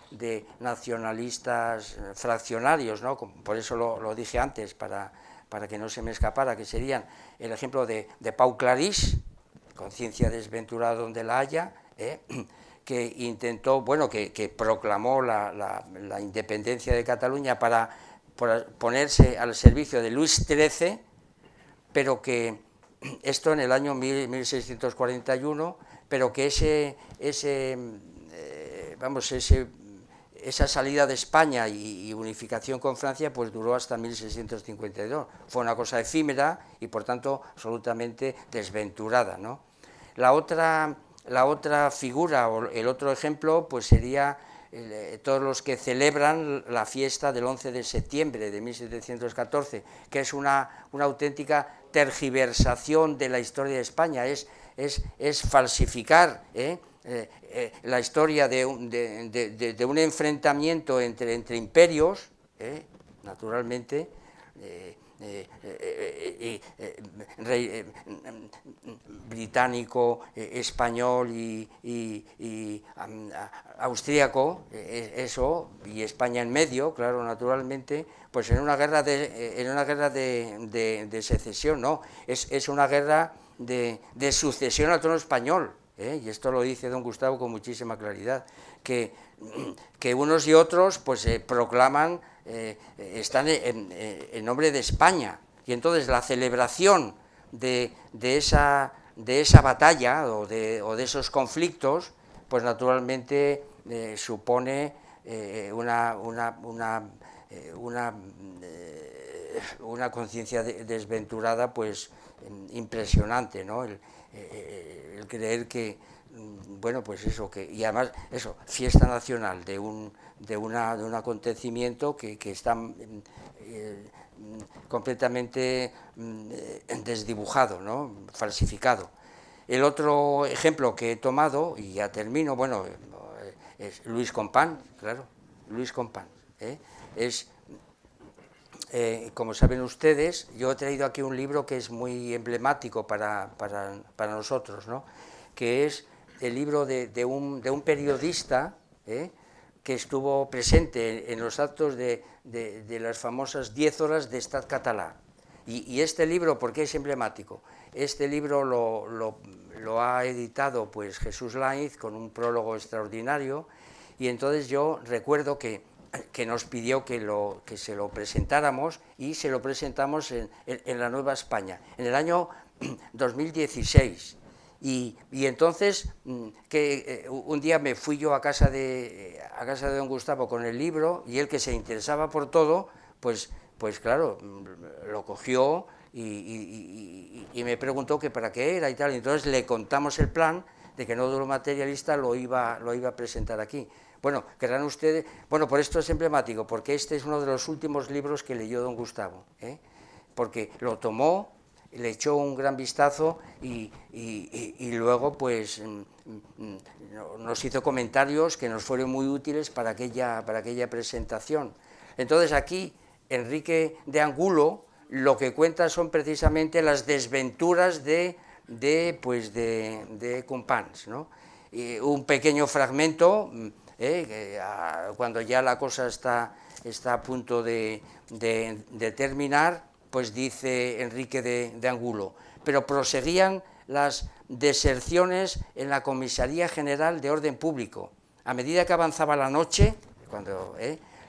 nacionalistas fraccionarios, ¿no? Por eso lo dije antes, para que no se me escapara, que serían el ejemplo de Pau Claris, Conciencia desventurada donde la haya, que intentó, bueno, que proclamó la independencia de Cataluña para ponerse al servicio de Luis XIII, pero que esto en el año 1641, pero que esa salida de España y unificación con Francia pues duró hasta 1652. Fue una cosa efímera y por tanto absolutamente desventurada, ¿no? La otra figura o el otro ejemplo pues sería todos los que celebran la fiesta del 11 de septiembre de 1714, que es una auténtica tergiversación de la historia de España, es falsificar la historia de un enfrentamiento entre imperios, naturalmente, británico, español y austríaco, eso, y España en medio, claro, naturalmente, pues en una guerra de secesión, no, es una guerra de sucesión al trono español, y esto lo dice don Gustavo con muchísima claridad, que unos y otros pues proclaman, están en nombre de España, y entonces la celebración de esa batalla o de esos conflictos, pues naturalmente supone una conciencia desventurada pues impresionante, ¿no? El creer que, bueno, pues eso, y además eso, fiesta nacional de un acontecimiento que está completamente desdibujado, ¿no? Falsificado. El otro ejemplo que he tomado, y ya termino, bueno, es Luis Companys, claro, Luis Companys, como saben ustedes, yo he traído aquí un libro que es muy emblemático para nosotros, ¿no? Que es el libro de un periodista que estuvo presente en los actos de las famosas 10 horas de Estat Català. Y este libro, ¿por qué es emblemático? Este libro lo ha editado pues Jesús Lainz con un prólogo extraordinario, y entonces yo recuerdo que nos pidió que se lo presentáramos, y se lo presentamos en la Nueva España, en el año 2016. Y entonces, un día me fui yo a casa de don Gustavo con el libro, y él, que se interesaba por todo, pues claro, lo cogió y me preguntó que para qué era y tal, y entonces le contamos el plan de que Nódulo Materialista lo iba a presentar aquí. Bueno, querrán ustedes, bueno, por esto es emblemático, porque este es uno de los últimos libros que leyó don Gustavo, porque lo tomó, le echó un gran vistazo y luego pues nos hizo comentarios que nos fueron muy útiles para aquella presentación. Entonces aquí Enrique de Angulo lo que cuenta son precisamente las desventuras de Companys, ¿no? Un pequeño fragmento, cuando ya la cosa está a punto de terminar, pues dice Enrique de Angulo: pero proseguían las deserciones en la Comisaría General de Orden Público. A medida que avanzaba la noche, cuando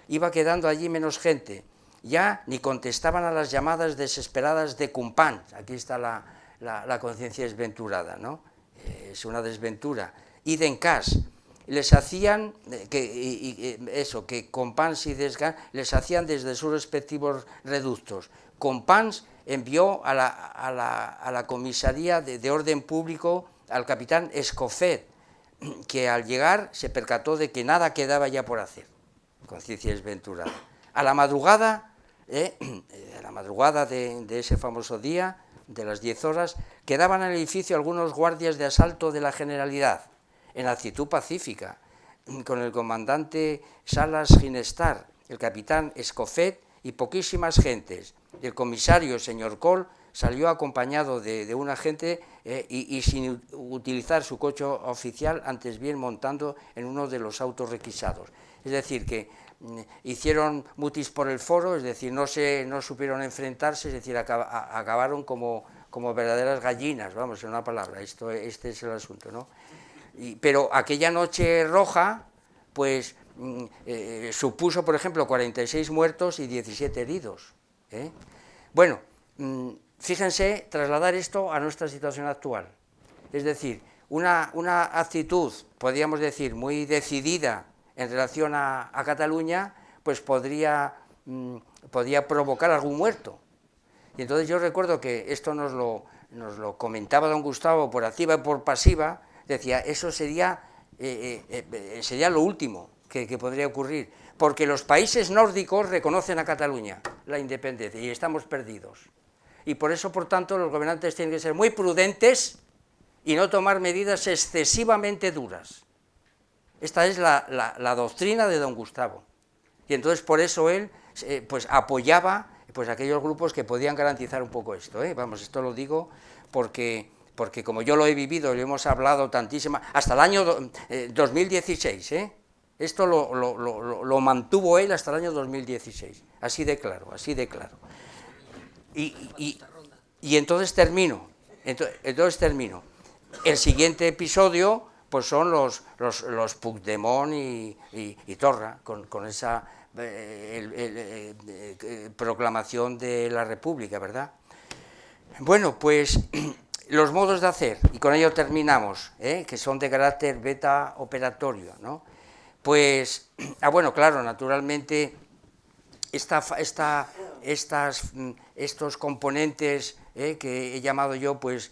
iba quedando allí menos gente, ya ni contestaban a las llamadas desesperadas de Companys. Aquí está la conciencia desventurada, ¿no? Es una desventura. Y de Encas les hacían que Companys y Desgans les hacían desde sus respectivos reductos. Companys envió a la comisaría de orden público al capitán Escofet, que al llegar se percató de que nada quedaba ya por hacer. Conciencia desventurada. A la madrugada de ese famoso día, de las 10 horas, quedaban en el edificio algunos guardias de asalto de la Generalidad, en actitud pacífica, con el comandante Salas Ginestar, el capitán Escofet y poquísimas gentes. El comisario, señor Coll, salió acompañado de un agente y sin utilizar su coche oficial, antes bien montando en uno de los autos requisados. Es decir, que hicieron mutis por el foro, es decir, no supieron enfrentarse, es decir, acabaron como verdaderas gallinas, vamos, en una palabra, este es el asunto, ¿no? Pero aquella noche roja, pues supuso, por ejemplo, 46 muertos y 17 heridos. Bueno, fíjense, trasladar esto a nuestra situación actual. Es decir, una actitud, podríamos decir, muy decidida en relación a Cataluña, pues podría provocar algún muerto. Y entonces yo recuerdo que esto nos lo comentaba don Gustavo por activa y por pasiva, decía, eso sería lo último que podría ocurrir, porque los países nórdicos reconocen a Cataluña la independencia y estamos perdidos. Y por eso, por tanto, los gobernantes tienen que ser muy prudentes y no tomar medidas excesivamente duras. Esta es la doctrina de don Gustavo. Y entonces por eso él pues apoyaba pues aquellos grupos que podían garantizar un poco esto. Vamos, esto lo digo porque como yo lo he vivido, lo hemos hablado tantísimo, hasta el año 2016, esto lo mantuvo él hasta el año 2016, así de claro, así de claro. Y entonces termino. El siguiente episodio pues son los Puigdemont y Torra, con esa proclamación de la República, ¿verdad? Bueno, pues los modos de hacer, y con ello terminamos, que son de carácter beta operatorio, ¿no? Pues, bueno, claro, naturalmente, estos componentes que he llamado yo, pues,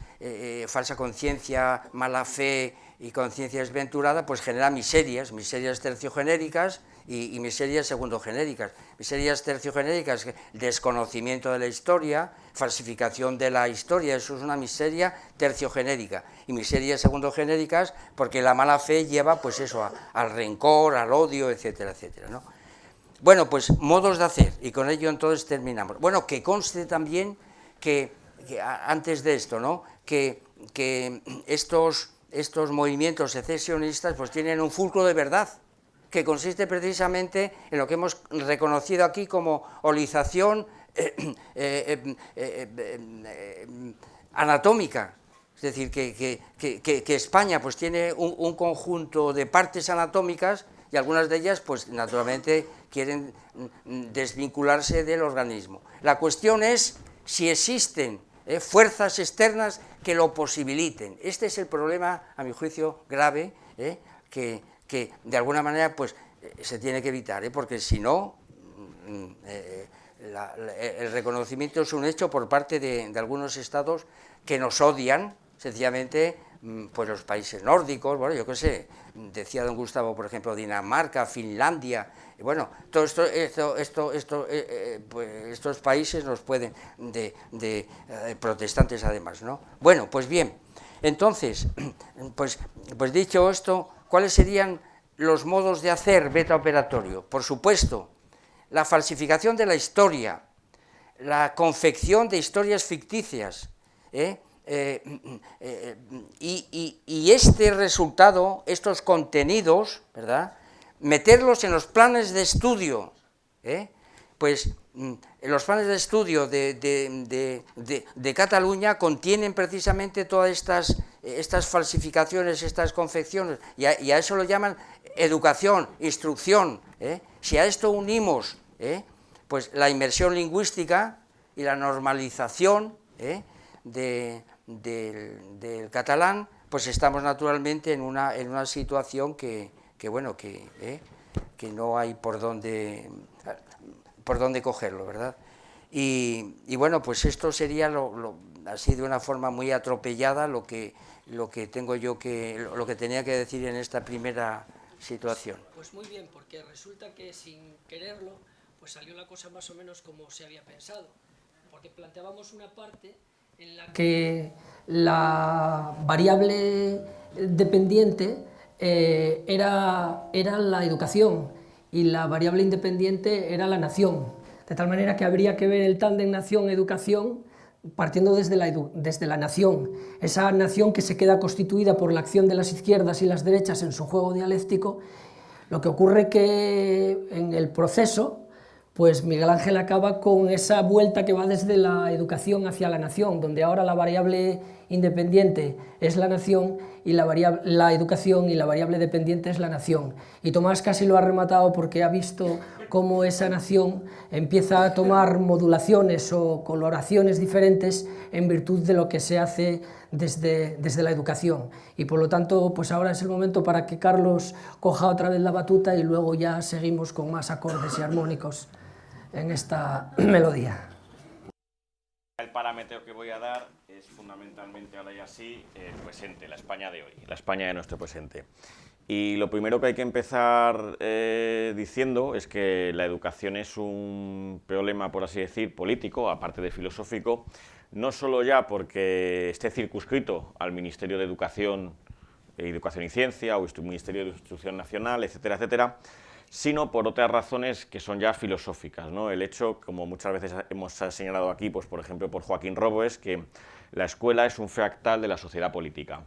falsa conciencia, mala fe y conciencia desventurada, pues genera miserias terciogenéricas y miserias segundogenéricas. Miserias terciogenéricas, desconocimiento de la historia, falsificación de la historia, eso es una miseria terciogenérica. Y miserias segundogenéricas, porque la mala fe lleva, pues eso, al rencor, al odio, etcétera, etcétera, ¿no? Bueno, pues modos de hacer, y con ello entonces terminamos. Bueno, que conste también que antes de esto, ¿no?, que estos movimientos secesionistas pues tienen un fulcro de verdad, que consiste precisamente en lo que hemos reconocido aquí como holización anatómica. Es decir, que España pues tiene un conjunto de partes anatómicas y algunas de ellas pues naturalmente quieren desvincularse del organismo. La cuestión es si existen fuerzas externas que lo posibiliten. Este es el problema, a mi juicio, grave, que de alguna manera pues se tiene que evitar, porque si no, el reconocimiento es un hecho por parte de algunos estados que nos odian, sencillamente, pues los países nórdicos, bueno, yo qué sé, decía don Gustavo, por ejemplo, Dinamarca, Finlandia, bueno, todos estos países nos pueden, protestantes además, ¿no? Bueno, pues bien, entonces, pues dicho esto, ¿cuáles serían los modos de hacer beta operatorio? Por supuesto, la falsificación de la historia, la confección de historias ficticias, y este resultado, estos contenidos, ¿verdad?, meterlos en los planes de estudio, pues los planes de estudio de Cataluña contienen precisamente todas estas falsificaciones, estas confecciones, y a eso lo llaman educación, instrucción. Si a esto unimos pues la inmersión lingüística y la normalización del catalán, pues estamos naturalmente en una situación que no hay por dónde cogerlo, ¿verdad? Y bueno, pues esto sería así de una forma muy atropellada lo que tengo yo lo que tenía que decir en esta primera situación. Pues muy bien, porque resulta que sin quererlo, pues salió la cosa más o menos como se había pensado, porque planteábamos una parte en la que la variable dependiente era la educación y la variable independiente era la nación, de tal manera que habría que ver el tándem nación-educación partiendo desde la nación, esa nación que se queda constituida por la acción de las izquierdas y las derechas en su juego dialéctico. Lo que ocurre que en el proceso, pues Miguel Ángel acaba con esa vuelta que va desde la educación hacia la nación, donde ahora la variable independiente es la nación y la educación, y la variable dependiente es la nación. Y Tomás casi lo ha rematado porque ha visto cómo esa nación empieza a tomar modulaciones o coloraciones diferentes en virtud de lo que se hace desde la educación. Y por lo tanto, pues ahora es el momento para que Carlos coja otra vez la batuta y luego ya seguimos con más acordes y armónicos en esta melodía. El parámetro que voy a dar es fundamentalmente, ahora ya sí, el presente, la España de hoy, la España de nuestro presente. Y lo primero que hay que empezar diciendo es que la educación es un problema, por así decir, político, aparte de filosófico, no solo ya porque esté circunscrito al Ministerio de Educación y Ciencia o Ministerio de Instrucción Nacional, etcétera, etcétera, sino por otras razones que son ya filosóficas, ¿no? El hecho, como muchas veces hemos señalado aquí, pues por ejemplo por Joaquín Robles, que la escuela es un fractal de la sociedad política.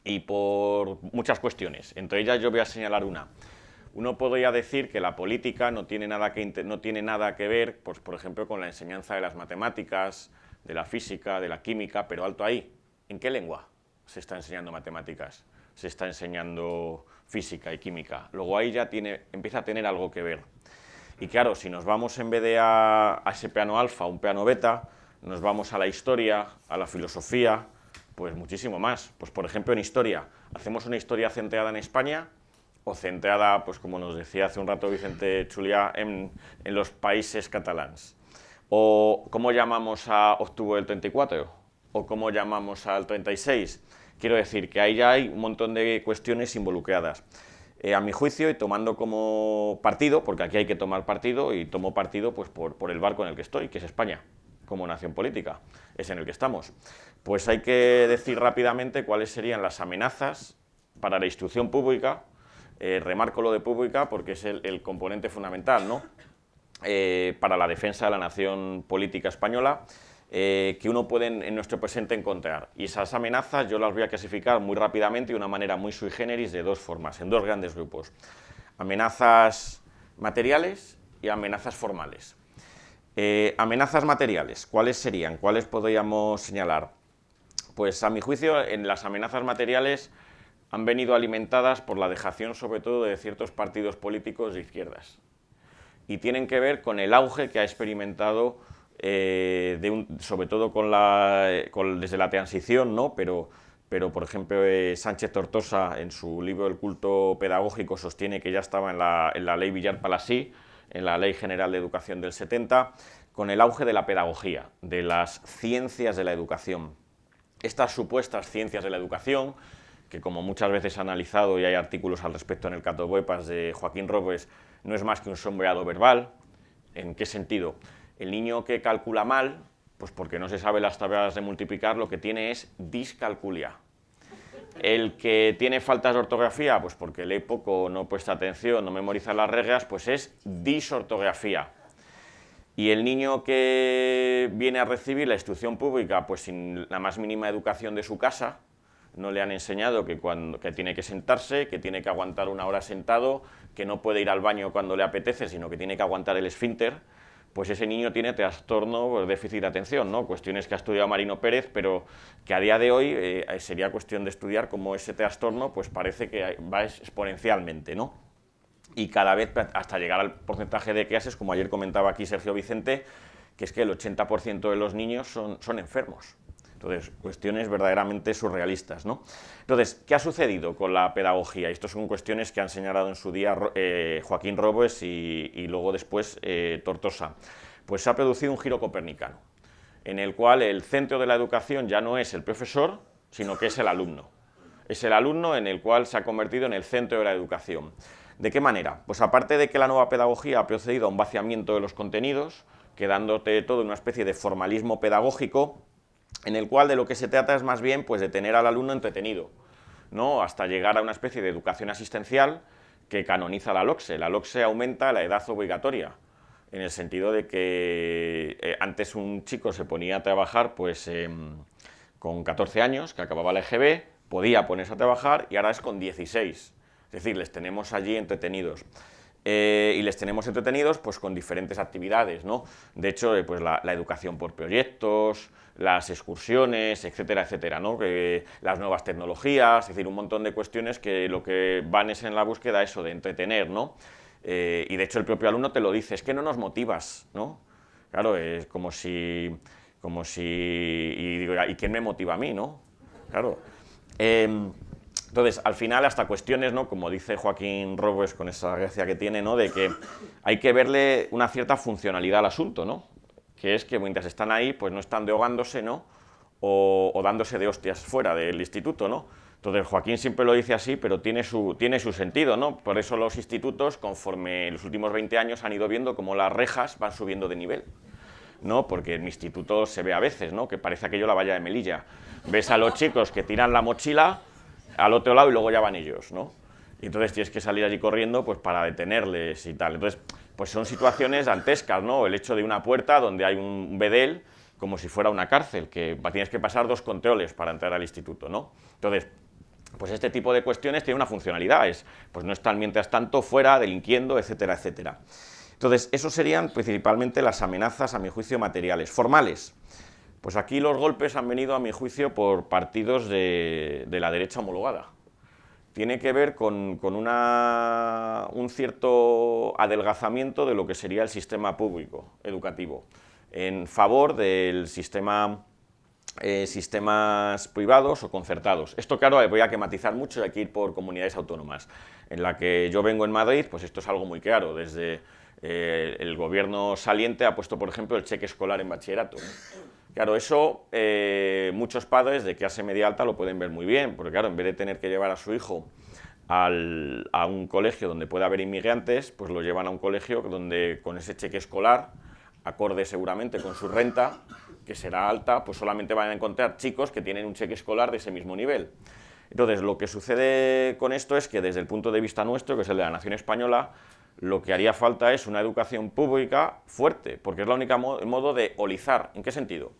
Y por muchas cuestiones, entre ellas yo voy a señalar una. Uno podría decir que la política no tiene nada que ver, pues, por ejemplo, con la enseñanza de las matemáticas, de la física, de la química, pero alto ahí. ¿En qué lengua se está enseñando matemáticas? Se está enseñando física y química. Luego ahí ya empieza a tener algo que ver. Y claro, si nos vamos en vez de a ese plano alfa, a un plano beta, nos vamos a la historia, a la filosofía, pues muchísimo más. Pues por ejemplo en historia, ¿hacemos una historia centrada en España o centrada, pues como nos decía hace un rato Vicente Chuliá, en los países catalans? ¿O cómo llamamos a octubre del 34? ¿O cómo llamamos al 36? Quiero decir que ahí ya hay un montón de cuestiones involucradas. A mi juicio, y tomando como partido, porque aquí hay que tomar partido, y tomo partido pues, por el barco en el que estoy, que es España, como nación política, es en el que estamos. Pues hay que decir rápidamente cuáles serían las amenazas para la instrucción pública, remarco lo de pública porque es el componente fundamental, ¿no? Para la defensa de la nación política española, que uno puede en nuestro presente encontrar. Y esas amenazas yo las voy a clasificar muy rápidamente y de una manera muy sui generis de dos formas, en dos grandes grupos. Amenazas materiales y amenazas formales. Amenazas materiales, ¿cuáles serían? ¿Cuáles podríamos señalar? Pues a mi juicio, en las amenazas materiales han venido alimentadas por la dejación sobre todo de ciertos partidos políticos de izquierdas. Y tienen que ver con el auge que ha experimentado sobre todo desde la transición, ¿no? Pero por ejemplo, Sánchez Tortosa, en su libro El culto pedagógico, sostiene que ya estaba en la ley Villar-Palasí, en la Ley General de Educación del 70, con el auge de la pedagogía, de las ciencias de la educación. Estas supuestas ciencias de la educación, que como muchas veces he analizado y hay artículos al respecto en el Catoboepas de Joaquín Robles, no es más que un sombreado verbal. ¿En qué sentido? El niño que calcula mal, pues porque no se sabe las tablas de multiplicar, lo que tiene es discalculia. El que tiene faltas de ortografía, pues porque lee poco, no presta atención, no memoriza las reglas, pues es disortografía. Y el niño que viene a recibir la instrucción pública, pues sin la más mínima educación de su casa, no le han enseñado que tiene que sentarse, que tiene que aguantar una hora sentado, que no puede ir al baño cuando le apetece, sino que tiene que aguantar el esfínter, pues ese niño tiene trastorno por déficit de atención, ¿no? Cuestiones que ha estudiado Marino Pérez, pero que a día de hoy sería cuestión de estudiar cómo ese trastorno pues parece que va exponencialmente, ¿no? Y cada vez hasta llegar al porcentaje de clases, como ayer comentaba aquí Sergio Vicente, que es que el 80% de los niños son enfermos. Entonces, cuestiones verdaderamente surrealistas, ¿no? Entonces, ¿qué ha sucedido con la pedagogía? Estas son cuestiones que han señalado en su día Joaquín Robles y luego después Tortosa. Pues se ha producido un giro copernicano, en el cual el centro de la educación ya no es el profesor, sino que es el alumno. Es el alumno en el cual se ha convertido en el centro de la educación. ¿De qué manera? Pues aparte de que la nueva pedagogía ha procedido a un vaciamiento de los contenidos, quedándote todo en una especie de formalismo pedagógico, en el cual de lo que se trata es más bien pues, de tener al alumno entretenido, ¿no? Hasta llegar a una especie de educación asistencial que canoniza la LOCSE. La LOCSE aumenta la edad obligatoria. en el sentido de que antes un chico se ponía a trabajar pues con 14 años, que acababa la EGB, podía ponerse a trabajar y ahora es con 16. Es decir, les tenemos allí entretenidos. Y les tenemos entretenidos pues con diferentes actividades, ¿no? De hecho, pues la educación por proyectos, las excursiones, etcétera, etcétera, ¿no? Las nuevas tecnologías, es decir, un montón de cuestiones que lo que van es en la búsqueda eso de entretener, ¿no? Y de hecho el propio alumno te lo dice, es que no nos motivas, ¿no? Claro, es como si y digo, ¿y quién me motiva a mí, no? Claro. Entonces, al final, hasta cuestiones, ¿no? Como dice Joaquín Robles, con esa gracia que tiene, ¿no? De que hay que verle una cierta funcionalidad al asunto, ¿no? Que es que mientras están ahí, pues no están dehogándose, ¿no? O dándose de hostias fuera del instituto, ¿no? Entonces, Joaquín siempre lo dice así, pero tiene su sentido, ¿no? Por eso los institutos, conforme en los últimos 20 años, han ido viendo cómo las rejas van subiendo de nivel, ¿no? Porque en mi instituto se ve a veces, ¿no? Que parece aquello la valla de Melilla. Ves a los chicos que tiran la mochila al otro lado y luego ya van ellos, ¿no? Y entonces tienes que salir allí corriendo pues para detenerles y tal. Entonces, pues son situaciones dantescas, ¿no? El hecho de una puerta donde hay un bedel como si fuera una cárcel, que tienes que pasar 2 controles para entrar al instituto, ¿no? Entonces, pues este tipo de cuestiones tiene una funcionalidad, pues no están mientras tanto fuera, delinquiendo, etcétera, etcétera. Entonces, esos serían principalmente las amenazas, a mi juicio, materiales. Formales. Pues aquí los golpes han venido, a mi juicio, por partidos de la derecha homologada. Tiene que ver con un cierto adelgazamiento de lo que sería el sistema público educativo, en favor del sistemas privados o concertados. Esto, claro, voy a que matizar mucho y hay que ir por comunidades autónomas. En la que yo vengo en Madrid, pues esto es algo muy claro. Desde el gobierno saliente ha puesto, por ejemplo, el cheque escolar en bachillerato. Claro, eso muchos padres de clase media alta lo pueden ver muy bien, porque claro, en vez de tener que llevar a su hijo a un colegio donde pueda haber inmigrantes, pues lo llevan a un colegio donde con ese cheque escolar, acorde seguramente con su renta, que será alta, pues solamente van a encontrar chicos que tienen un cheque escolar de ese mismo nivel. Entonces, lo que sucede con esto es que desde el punto de vista nuestro, que es el de la nación española, lo que haría falta es una educación pública fuerte, porque es la única modo de olizar. ¿En qué sentido?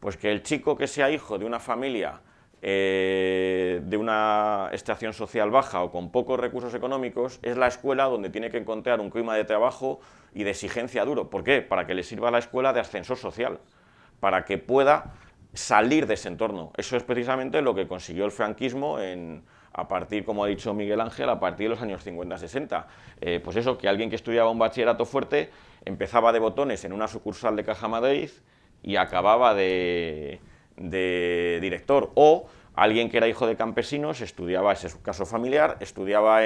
Pues que el chico que sea hijo de una familia de una extracción social baja o con pocos recursos económicos, es la escuela donde tiene que encontrar un clima de trabajo y de exigencia duro. ¿Por qué? Para que le sirva a la escuela de ascensor social, para que pueda salir de ese entorno. Eso es precisamente lo que consiguió el franquismo a partir, como ha dicho Miguel Ángel, a partir de los años 50-60. Pues eso, que alguien que estudiaba un bachillerato fuerte empezaba de botones en una sucursal de Caja Madrid y acababa de director, o alguien que era hijo de campesinos, estudiaba, ese es su caso familiar, estudiaba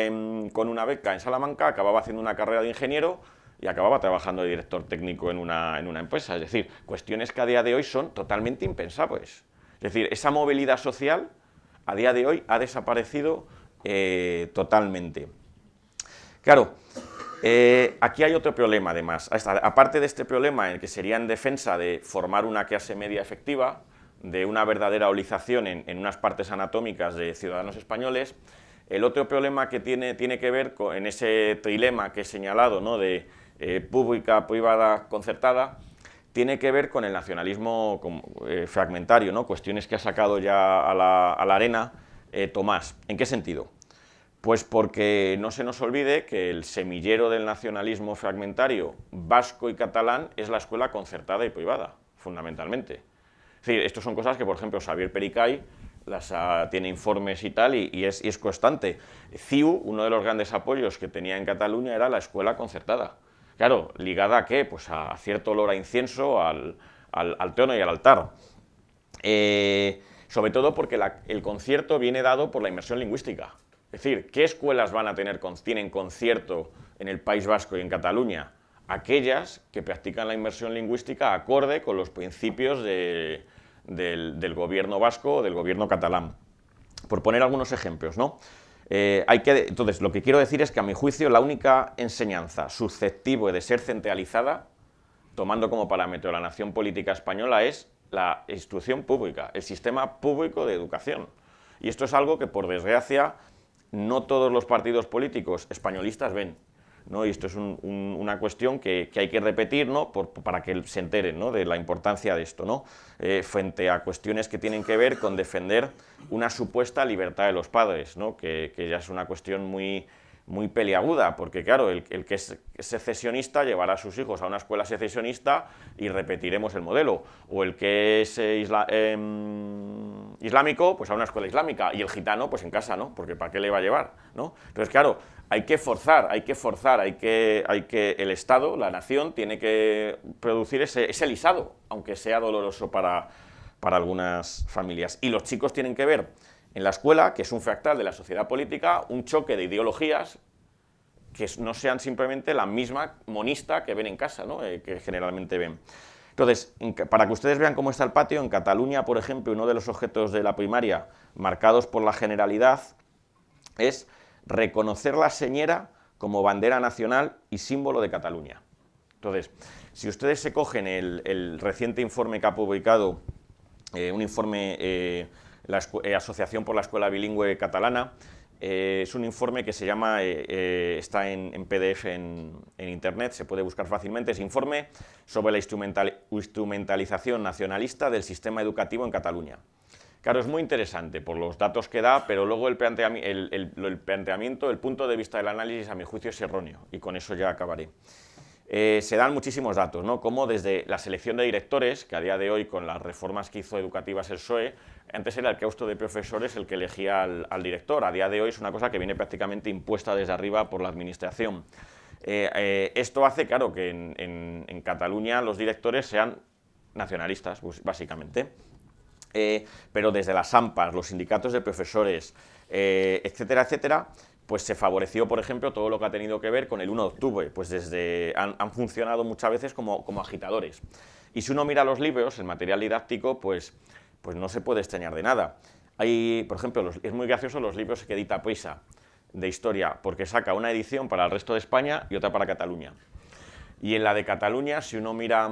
con una beca en Salamanca, acababa haciendo una carrera de ingeniero y acababa trabajando de director técnico en una empresa. Es decir, cuestiones que a día de hoy son totalmente impensables. Es decir, esa movilidad social a día de hoy ha desaparecido totalmente. Claro, aquí hay otro problema además. Aparte de este problema en el que sería en defensa de formar una clase media efectiva, de una verdadera olización en unas partes anatómicas de ciudadanos españoles, el otro problema que tiene que ver en ese trilema que he señalado, ¿no? De pública, privada, concertada, tiene que ver con el nacionalismo fragmentario, ¿no? Cuestiones que ha sacado ya a la arena Tomás. ¿En qué sentido? Pues porque no se nos olvide que el semillero del nacionalismo fragmentario vasco y catalán es la escuela concertada y privada, fundamentalmente. Es decir, estas son cosas que, por ejemplo, Xavier Pericay tiene informes y tal, y es constante. CiU, uno de los grandes apoyos que tenía en Cataluña era la escuela concertada. Claro, ¿ligada a qué? Pues a cierto olor a incienso, al trono y al altar. Sobre todo porque el concierto viene dado por la inmersión lingüística. Es decir, ¿qué escuelas tienen concierto en el País Vasco y en Cataluña? Aquellas que practican la inmersión lingüística acorde con los principios del gobierno vasco o del gobierno catalán. Por poner algunos ejemplos, ¿no? Entonces, lo que quiero decir es que, a mi juicio, la única enseñanza susceptible de ser centralizada, tomando como parámetro la nación política española, es la instrucción pública, el sistema público de educación. Y esto es algo que, por desgracia, no todos los partidos políticos españolistas ven. ¿no? Y esto es una cuestión que hay que repetir, ¿no? Para que se enteren, ¿no? De la importancia de esto, ¿no? Frente a cuestiones que tienen que ver con defender una supuesta libertad de los padres, ¿no? Que ya es una cuestión muy peliaguda, porque claro, el que es secesionista llevará a sus hijos a una escuela secesionista y repetiremos el modelo, o el que es islámico, pues a una escuela islámica, y el gitano, pues en casa, ¿no? Porque ¿para qué le va a llevar, ¿no? Entonces, claro, hay que forzar, el Estado, la nación, tiene que producir ese lisado, aunque sea doloroso para algunas familias. Y los chicos tienen que ver en la escuela, que es un fractal de la sociedad política, un choque de ideologías que no sean simplemente la misma monista que ven en casa, ¿no? Que generalmente ven. Entonces, para que ustedes vean cómo está el patio, en Cataluña, por ejemplo, uno de los objetos de la primaria marcados por la generalidad es reconocer la señera como bandera nacional y símbolo de Cataluña. Entonces, si ustedes se cogen el reciente informe que ha publicado, un informe la Asociación por la Escuela Bilingüe Catalana, es un informe que se llama, está en PDF en internet, se puede buscar fácilmente, es informe sobre la instrumentalización nacionalista del sistema educativo en Cataluña. Claro, es muy interesante por los datos que da, pero luego el planteamiento, el punto de vista del análisis, a mi juicio, es erróneo, y con eso ya acabaré. Se dan muchísimos datos, ¿no? Como desde la selección de directores, que a día de hoy, con las reformas que hizo educativas el PSOE, antes era el claustro de profesores el que elegía al director, a día de hoy es una cosa que viene prácticamente impuesta desde arriba por la administración. Esto hace, claro, que en Cataluña los directores sean nacionalistas, básicamente. Pero desde las AMPAs, los sindicatos de profesores, etcétera, etcétera, pues se favoreció, por ejemplo, todo lo que ha tenido que ver con el 1 de octubre, pues han funcionado muchas veces como agitadores. Y si uno mira los libros, el material didáctico, pues no se puede extrañar de nada. Hay, por ejemplo, es muy gracioso los libros que edita Prisa de historia, porque saca una edición para el resto de España y otra para Cataluña. Y en la de Cataluña, si uno mira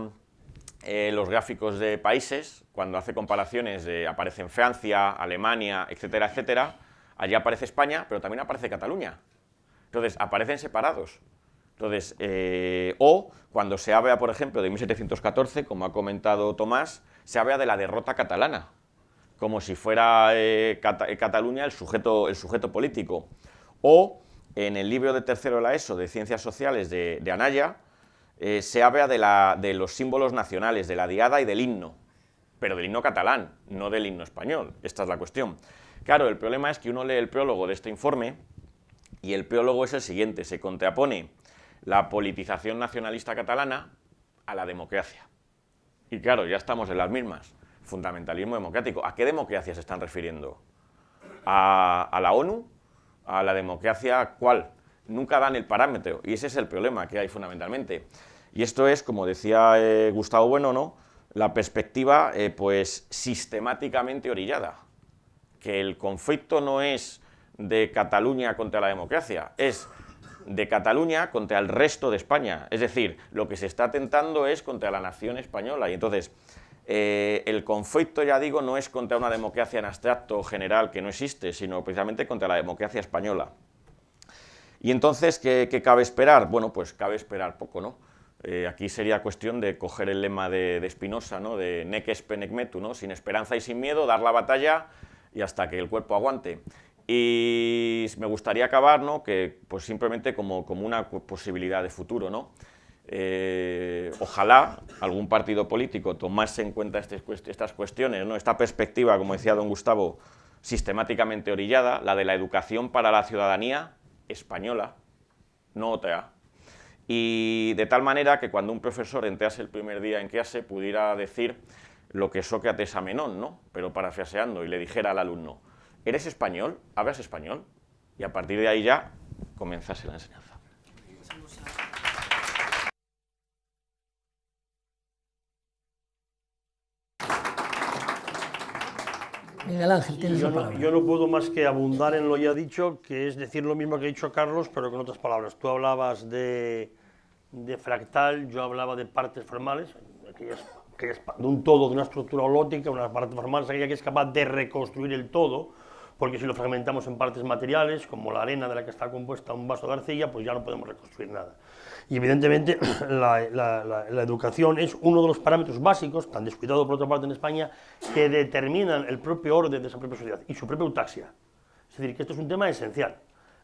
los gráficos de países, cuando hace comparaciones aparecen Francia, Alemania, etcétera, etcétera, allí aparece España, pero también aparece Cataluña. Entonces, aparecen separados. Entonces, o cuando se habla, por ejemplo, de 1714, como ha comentado Tomás, se habla de la derrota catalana, como si fuera Cataluña el sujeto político. O en el libro de tercero de la ESO de Ciencias Sociales de Anaya, se habla de los símbolos nacionales, de la diada y del himno, pero del himno catalán, no del himno español. Esta es la cuestión. Claro, el problema es que uno lee el prólogo de este informe y el prólogo es el siguiente: se contrapone la politización nacionalista catalana a la democracia. Y claro, ya estamos en las mismas. Fundamentalismo democrático. ¿A qué democracia se están refiriendo? ¿A la ONU? ¿A la democracia cuál? Nunca dan el parámetro, y ese es el problema que hay fundamentalmente. Y esto es, como decía Gustavo Bueno, ¿no? La perspectiva pues sistemáticamente orillada, que el conflicto no es de Cataluña contra la democracia, es de Cataluña contra el resto de España. Es decir, lo que se está atentando es contra la nación española, y entonces el conflicto, ya digo, no es contra una democracia en abstracto general que no existe, sino precisamente contra la democracia española. Y entonces, ¿qué cabe esperar? Bueno, pues cabe esperar poco, ¿no? Aquí sería cuestión de coger el lema de Spinoza, ¿no? De nec espe nec metu, ¿no? Sin esperanza y sin miedo, dar la batalla y hasta que el cuerpo aguante. Y me gustaría acabar, ¿no? Que, pues simplemente como una posibilidad de futuro, ¿no? Ojalá algún partido político tomase en cuenta estas cuestiones, ¿no? Esta perspectiva, como decía don Gustavo, sistemáticamente orillada, la de la educación para la ciudadanía española, no otra, y de tal manera que cuando un profesor entrase el primer día en clase pudiera decir lo que Sócrates a Menón, ¿no? Pero parafraseando, y le dijera al alumno: ¿eres español? ¿Hablas español? Y a partir de ahí ya comenzase la enseñanza. Miguel Ángel, tienes la palabra. Yo no puedo más que abundar en lo ya dicho, que es decir lo mismo que ha dicho Carlos, pero con otras palabras. Tú hablabas de fractal, yo hablaba de partes formales, de un todo, de una estructura holótica, una parte formal es aquella que es capaz de reconstruir el todo, porque si lo fragmentamos en partes materiales, como la arena de la que está compuesta un vaso de arcilla, pues ya no podemos reconstruir nada. Y evidentemente la educación es uno de los parámetros básicos, tan descuidado por otra parte en España, que determinan el propio orden de esa propia sociedad y su propia eutaxia. Es decir, que esto es un tema esencial.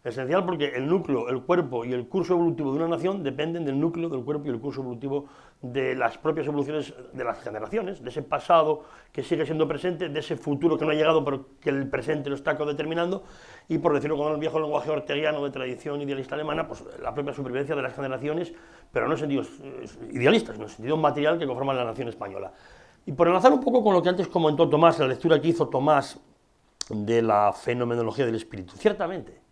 Esencial porque el núcleo, el cuerpo y el curso evolutivo de una nación dependen del núcleo, del cuerpo y el curso evolutivo de las propias evoluciones de las generaciones, de ese pasado que sigue siendo presente, de ese futuro que no ha llegado pero que el presente lo está codeterminando, y por decirlo con el viejo lenguaje orteguiano de tradición idealista alemana, pues la propia supervivencia de las generaciones, pero no en sentidos idealistas, sino en sentido material que conforman la nación española. Y por enlazar un poco con lo que antes comentó Tomás, la lectura que hizo Tomás de la fenomenología del espíritu, ciertamente,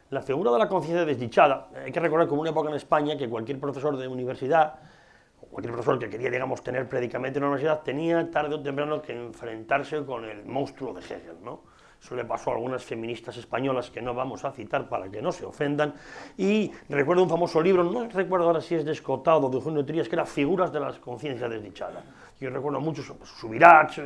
la figura de la conciencia desdichada, hay que recordar como una época en España que cualquier profesor de universidad, o cualquier profesor que quería, digamos, tener predicamento en la universidad, tenía tarde o temprano que enfrentarse con el monstruo de Hegel, ¿no? Eso le pasó a algunas feministas españolas que no vamos a citar para que no se ofendan, y recuerdo un famoso libro, no recuerdo ahora si es de Escotado o de Eugenio Trías, que era Figuras de la conciencia desdichada. Yo recuerdo mucho Subirach,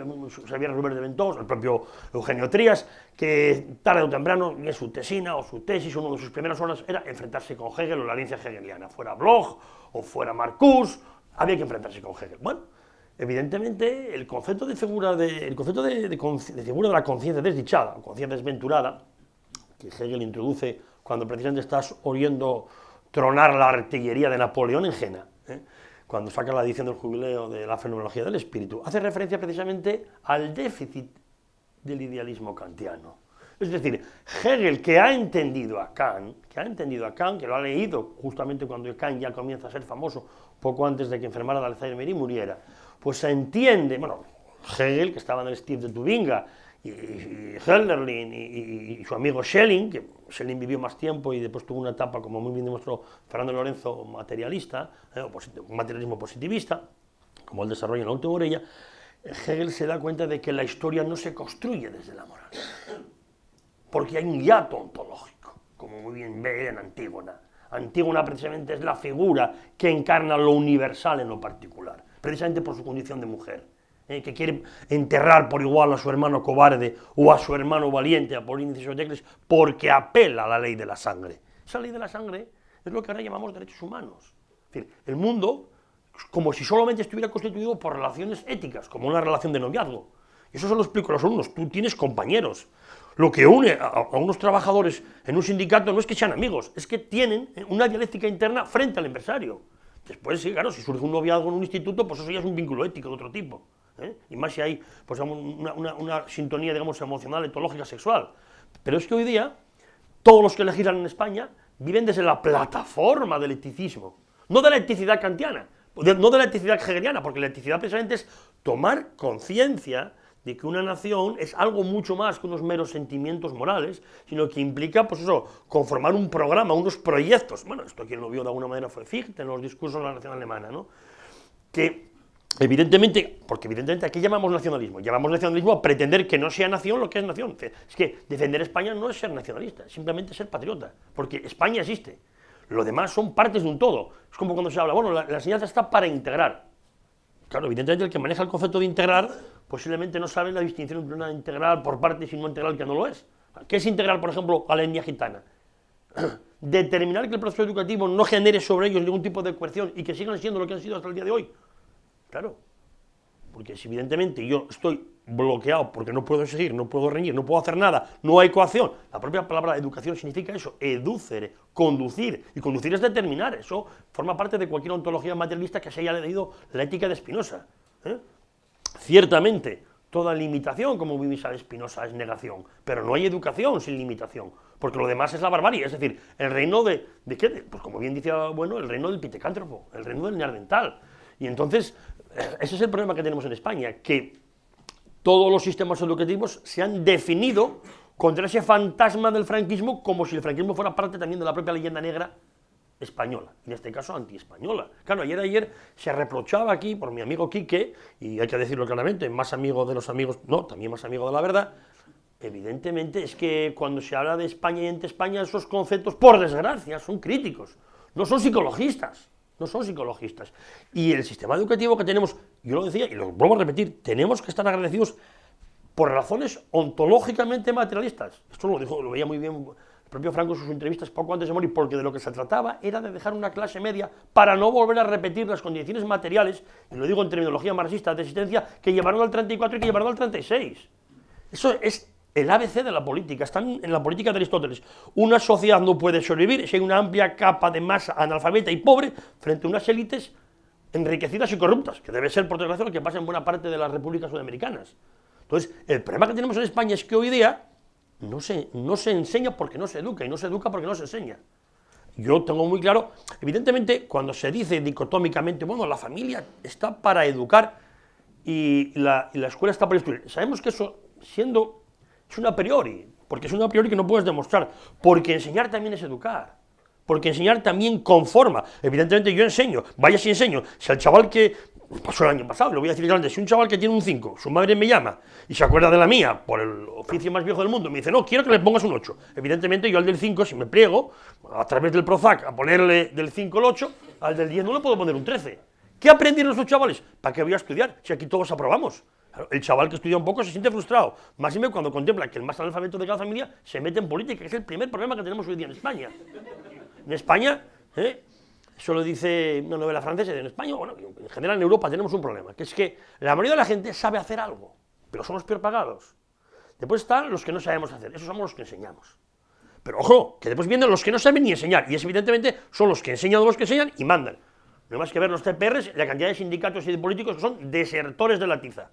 Xavier Rubén de Ventós, el propio Eugenio Trías, que tarde o temprano, en su tesina o su tesis, una de sus primeras obras era enfrentarse con Hegel o la herencia hegeliana, fuera Bloch o fuera Marcuse, había que enfrentarse con Hegel. Bueno, evidentemente el concepto de figura de la conciencia desdichada, o conciencia desventurada, que Hegel introduce cuando precisamente estás oyendo tronar la artillería de Napoleón en Jena, cuando saca la edición del jubileo de la fenomenología del espíritu, hace referencia precisamente al déficit del idealismo kantiano. Es decir, Hegel, que ha entendido a Kant, que lo ha leído justamente cuando Kant ya comienza a ser famoso, poco antes de que enfermara de Alzheimer y muriera, pues entiende, bueno, Hegel, que estaba en el Steve de Tubinga, y Hölderlin y su amigo Schelling, que Schelling vivió más tiempo y después tuvo una etapa, como muy bien demostró Fernando Lorenzo, materialista, un materialismo positivista, como él desarrolla en la última orilla. Hegel se da cuenta de que la historia no se construye desde la moral, porque hay un hiato ontológico, como muy bien ve en Antígona. Antígona precisamente es la figura que encarna lo universal en lo particular, precisamente por su condición de mujer, que quiere enterrar por igual a su hermano cobarde o a su hermano valiente, a Polinices y Sotecles, porque apela a la ley de la sangre. Esa ley de la sangre es lo que ahora llamamos derechos humanos. Es decir, el mundo, como si solamente estuviera constituido por relaciones éticas, como una relación de noviazgo. Y eso se lo explico a los alumnos. Tú tienes compañeros. Lo que une a unos trabajadores en un sindicato no es que sean amigos, es que tienen una dialéctica interna frente al empresario. Después, sí, claro, si surge un noviazgo en un instituto, pues eso ya es un vínculo ético de otro tipo. Y más si hay pues, una sintonía, digamos, emocional, etológica, sexual. Pero es que hoy día, todos los que legislan en España viven desde la plataforma del eticismo, no de la eticidad kantiana, no de la eticidad hegeliana, porque la eticidad precisamente es tomar conciencia de que una nación es algo mucho más que unos meros sentimientos morales, sino que implica, pues eso, conformar un programa, unos proyectos. Bueno, esto quien lo vio de alguna manera fue Fichte en los discursos de la nación alemana, ¿no? Que evidentemente, porque evidentemente aquí llamamos nacionalismo a pretender que no sea nación lo que es nación. Es que defender España no es ser nacionalista, es simplemente ser patriota, porque España existe. Lo demás son partes de un todo. Es como cuando se habla, bueno, la enseñanza está para integrar. Claro, evidentemente el que maneja el concepto de integrar posiblemente no sabe la distinción entre una integral por partes y no integral que no lo es. ¿Qué es integrar, por ejemplo, a la etnia gitana? Determinar que el proceso educativo no genere sobre ellos ningún tipo de coerción y que sigan siendo lo que han sido hasta el día de hoy. Claro, porque si evidentemente yo estoy bloqueado porque no puedo seguir, no puedo reñir, no puedo hacer nada, no hay coacción. La propia palabra educación significa eso, educere, conducir, y conducir es determinar, eso forma parte de cualquier ontología materialista que se haya leído la ética de Spinoza. Ciertamente, toda limitación, como bien sabe Spinoza, es negación, pero no hay educación sin limitación, porque lo demás es la barbarie, es decir, el reino ¿de qué? Pues como bien decía, bueno, el reino del pitecántropo, el reino del neandertal. Y entonces, ese es el problema que tenemos en España, que todos los sistemas educativos se han definido contra ese fantasma del franquismo como si el franquismo fuera parte también de la propia leyenda negra española, en este caso antiespañola. Claro, ayer se reprochaba aquí por mi amigo Quique, y hay que decirlo claramente, más amigo de los amigos, no, también más amigo de la verdad, evidentemente es que cuando se habla de España y ante España, esos conceptos, por desgracia, son críticos, no son psicologistas. No son psicologistas. Y el sistema educativo que tenemos, yo lo decía y lo vuelvo a repetir, tenemos que estar agradecidos por razones ontológicamente materialistas. Esto lo veía muy bien el propio Franco en sus entrevistas poco antes de morir, porque de lo que se trataba era de dejar una clase media para no volver a repetir las condiciones materiales, y lo digo en terminología marxista de existencia, que llevaron al 34 y que llevaron al 36. Eso es el ABC de la política, están en la política de Aristóteles. Una sociedad no puede sobrevivir si hay una amplia capa de masa analfabeta y pobre frente a unas élites enriquecidas y corruptas, que debe ser, por desgracia, lo que pasa en buena parte de las repúblicas sudamericanas. Entonces, el problema que tenemos en España es que hoy día no se enseña porque no se educa, y no se educa porque no se enseña. Yo tengo muy claro, evidentemente, cuando se dice dicotómicamente, bueno, la familia está para educar y la escuela está para instruir, sabemos que eso, es un a priori, porque es un a priori que no puedes demostrar, porque enseñar también es educar. Porque enseñar también conforma. Evidentemente yo enseño, vaya si enseño, si al chaval que, pasó el año pasado, le voy a decir grande, si un chaval que tiene un 5, su madre me llama y se acuerda de la mía, por el oficio más viejo del mundo, me dice, no, quiero que le pongas un 8. Evidentemente yo al del 5, si me pliego, a través del Prozac, a ponerle del 5 al 8, al del 10 no le puedo poner un 13. ¿Qué aprendieron esos chavales? ¿Para qué voy a estudiar? Si aquí todos aprobamos. El chaval que estudia un poco se siente frustrado, máxime cuando contempla que el más analfabeto de cada familia se mete en política, que es el primer problema que tenemos hoy día en España. En España, eso lo dice una novela francesa, en España, bueno, en general en Europa tenemos un problema, que es que la mayoría de la gente sabe hacer algo, pero son los peor pagados. Después están los que no sabemos hacer, esos somos los que enseñamos. Pero ojo, que después vienen los que no saben ni enseñar, y es evidentemente son los que enseñan y mandan. No hay más que ver los TPRs, la cantidad de sindicatos y de políticos que son desertores de la tiza,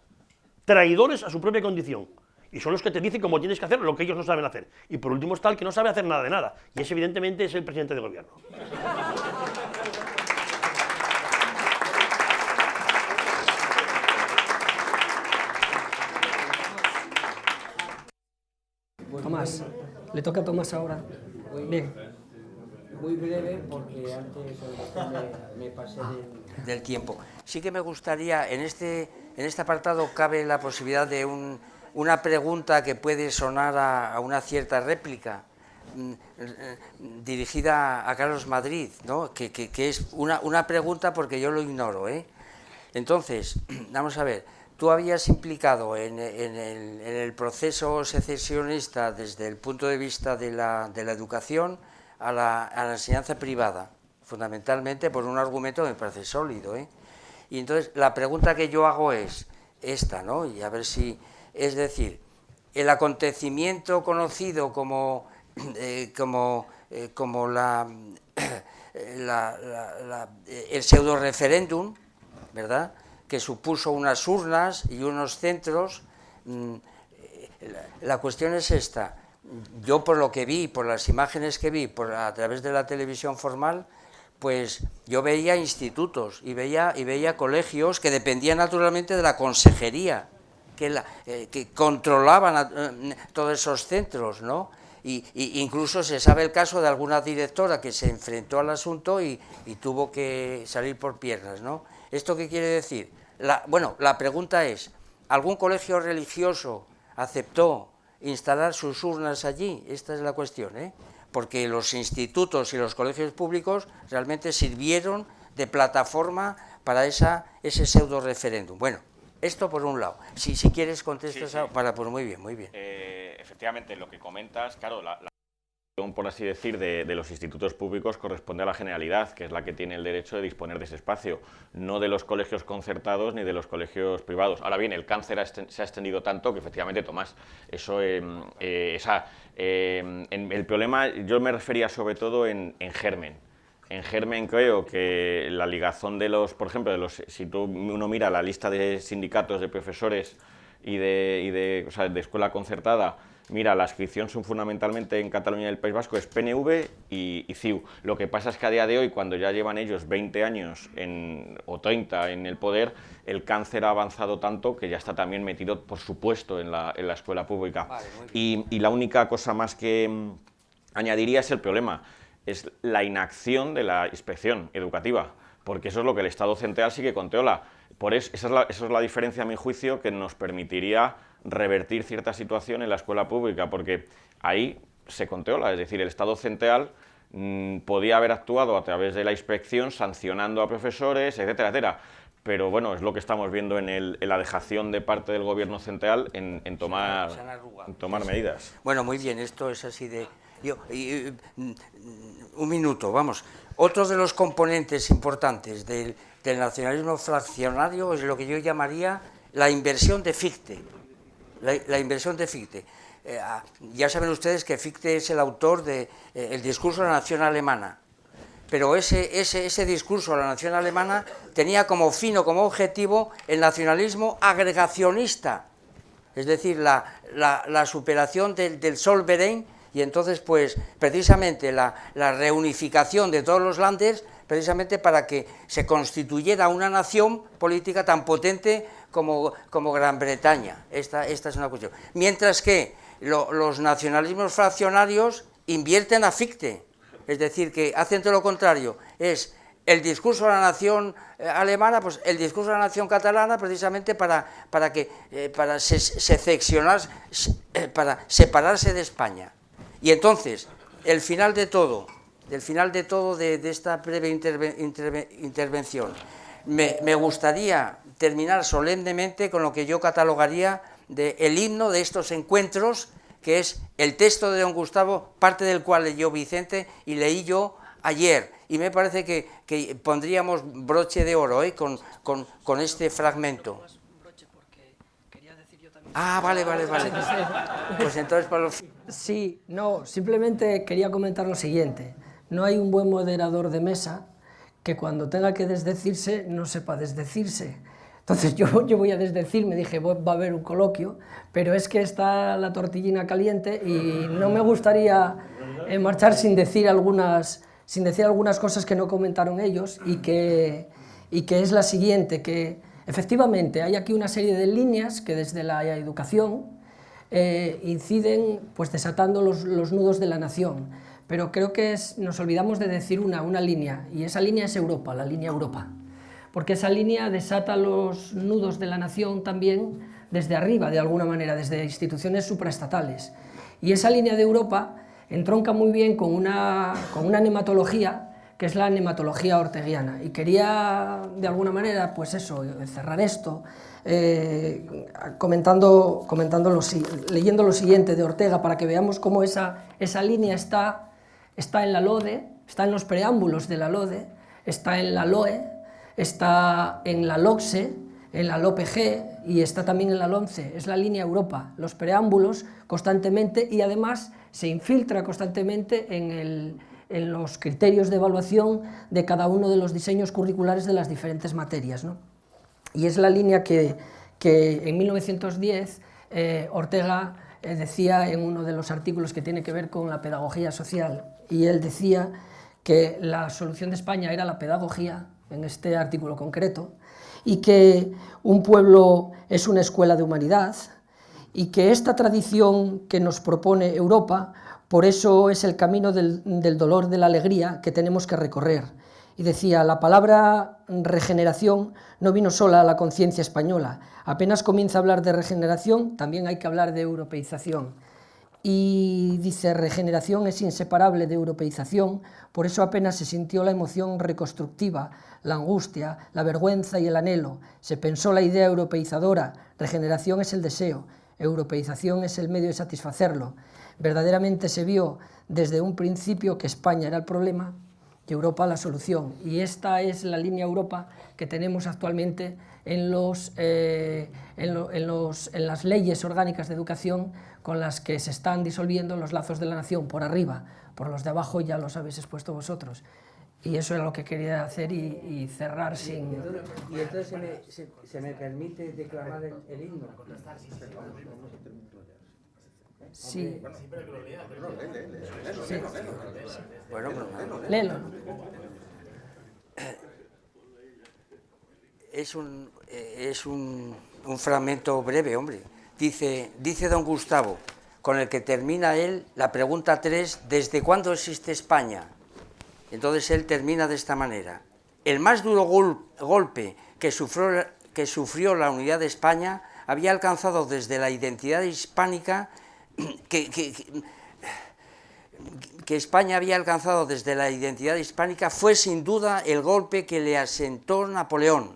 traidores a su propia condición. Y son los que te dicen cómo tienes que hacer lo que ellos no saben hacer. Y por último está el que no sabe hacer nada de nada. Y ese evidentemente es el presidente de gobierno. Tomás, le toca a Tomás ahora. Bien. Muy breve, porque antes me pasé del tiempo. Sí que me gustaría, en este apartado cabe la posibilidad de una pregunta que puede sonar a una cierta réplica, dirigida a Carlos Madrid, ¿no? que es una pregunta porque yo lo ignoro, ¿eh? Entonces, vamos a ver, tú habías implicado en el proceso secesionista desde el punto de vista de la educación a la enseñanza privada, fundamentalmente por un argumento que me parece sólido, ¿eh? Y entonces la pregunta que yo hago es esta, ¿no? Y a ver si, es decir, el acontecimiento conocido como el pseudo referéndum, ¿verdad?, que supuso unas urnas y unos centros, la cuestión es esta. Yo, por lo que vi, por las imágenes que vi a través de la televisión formal, pues yo veía institutos y veía colegios que dependían naturalmente de la consejería, que controlaban todos esos centros, ¿no? Y incluso se sabe el caso de alguna directora que se enfrentó al asunto y tuvo que salir por piernas, ¿no? ¿Esto qué quiere decir? Bueno, la pregunta es, ¿algún colegio religioso aceptó instalar sus urnas allí? Esta es la cuestión, ¿eh? Porque los institutos y los colegios públicos realmente sirvieron de plataforma para ese pseudo referéndum. Bueno, esto por un lado. Si quieres contestas, sí. Pues muy bien, muy bien. Efectivamente, lo que comentas, claro, la por así decir, de los institutos públicos corresponde a la Generalidad, que es la que tiene el derecho de disponer de ese espacio, no de los colegios concertados ni de los colegios privados. Ahora bien, el cáncer se ha extendido tanto que efectivamente, Tomás, eso, el problema, yo me refería sobre todo en germen. En germen creo que la ligazón de los, por ejemplo, si uno mira la lista de sindicatos de profesores y de escuela concertada, mira, la adscripción son fundamentalmente en Cataluña y el País Vasco, es PNV y CiU. Lo que pasa es que a día de hoy, cuando ya llevan ellos 20 años o 30 en el poder, el cáncer ha avanzado tanto que ya está también metido, por supuesto, en la escuela pública. Vale, y la única cosa más que añadiría es el problema, es la inacción de la inspección educativa, porque eso es lo que el Estado central sí que controla. Esa es la diferencia, a mi juicio, que nos permitiría revertir cierta situación en la escuela pública, porque ahí se controla, es decir, el Estado central podía haber actuado a través de la inspección sancionando a profesores, etcétera, etcétera, pero bueno, es lo que estamos viendo en la dejación de parte del gobierno central en tomar medidas. Bueno, muy bien, esto es así de... un minuto, vamos. Otro de los componentes importantes del nacionalismo fraccionario es lo que yo llamaría la inversión de Fichte. La inversión de Fichte. Ya saben ustedes que Fichte es el autor de El discurso de la nación alemana. Pero ese discurso de la nación alemana tenía como fin o como objetivo el nacionalismo agregacionista, es decir, la superación del Zollverein, y entonces, pues, precisamente la reunificación de todos los landes, precisamente para que se constituyera una nación política tan potente como Gran Bretaña. Esta es una cuestión. Mientras que los nacionalismos fraccionarios invierten a Fichte. Es decir, que hacen todo lo contrario, es el discurso de la nación alemana, pues el discurso de la nación catalana, precisamente para separarse de España. Y entonces, el final de todo de esta breve intervención, me gustaría terminar solemnemente con lo que yo catalogaría de el himno de estos encuentros, que es el texto de don Gustavo, parte del cual leyó Vicente y leí yo ayer, y me parece que pondríamos broche de oro con este fragmento. Ah, vale. Pues entonces para los... Sí, no, simplemente quería comentar lo siguiente. No hay un buen moderador de mesa que cuando tenga que desdecirse no sepa desdecirse. Entonces yo voy a desdecirme, dije, va a haber un coloquio, pero es que está la tortillina caliente y no me gustaría marchar sin decir algunas cosas que no comentaron ellos y que es la siguiente, que efectivamente hay aquí una serie de líneas que desde la educación inciden pues desatando los nudos de la nación, pero creo que nos olvidamos de decir una línea, y esa línea es Europa, la línea Europa. Porque esa línea desata los nudos de la nación también desde arriba, de alguna manera, desde instituciones supraestatales. Y esa línea de Europa entronca muy bien con una nematología, que es la nematología orteguiana. Y quería, de alguna manera, pues eso, cerrar esto, leyendo lo siguiente de Ortega, para que veamos cómo esa línea está en la LODE, está en los preámbulos de la LODE, está en la LOE, está en la LOCSE, en la LOPG y está también en la LOMCE. Es la línea Europa, los preámbulos constantemente, y además se infiltra constantemente en los criterios de evaluación de cada uno de los diseños curriculares de las diferentes materias, ¿no? Y es la línea que en 1910 Ortega decía en uno de los artículos que tiene que ver con la pedagogía social, y él decía que la solución de España era la pedagogía, en este artículo concreto, y que un pueblo es una escuela de humanidad, y que esta tradición que nos propone Europa, por eso es el camino del dolor de la alegría que tenemos que recorrer. Y decía, la palabra regeneración no vino sola a la conciencia española, apenas comienza a hablar de regeneración, también hay que hablar de europeización. Y dice, regeneración es inseparable de europeización, por eso apenas se sintió la emoción reconstructiva, la angustia, la vergüenza y el anhelo. Se pensó la idea europeizadora, regeneración es el deseo, europeización es el medio de satisfacerlo. Verdaderamente se vio desde un principio que España era el problema y Europa la solución. Y esta es la línea Europa que tenemos actualmente en las leyes orgánicas de educación, con las que se están disolviendo los lazos de la nación por arriba, por los de abajo ya los habéis expuesto vosotros. Y eso era lo que quería hacer y cerrar sin... Y entonces se me permite declamar el himno. Sí. Sí. Bueno, léelo. Es un fragmento breve, hombre. Dice don Gustavo, con el que termina él la pregunta 3, ¿desde cuándo existe España? Entonces él termina de esta manera. El más duro golpe que sufrió la unidad de España había alcanzado desde la identidad hispánica, que España había alcanzado desde la identidad hispánica, fue sin duda el golpe que le asentó Napoleón.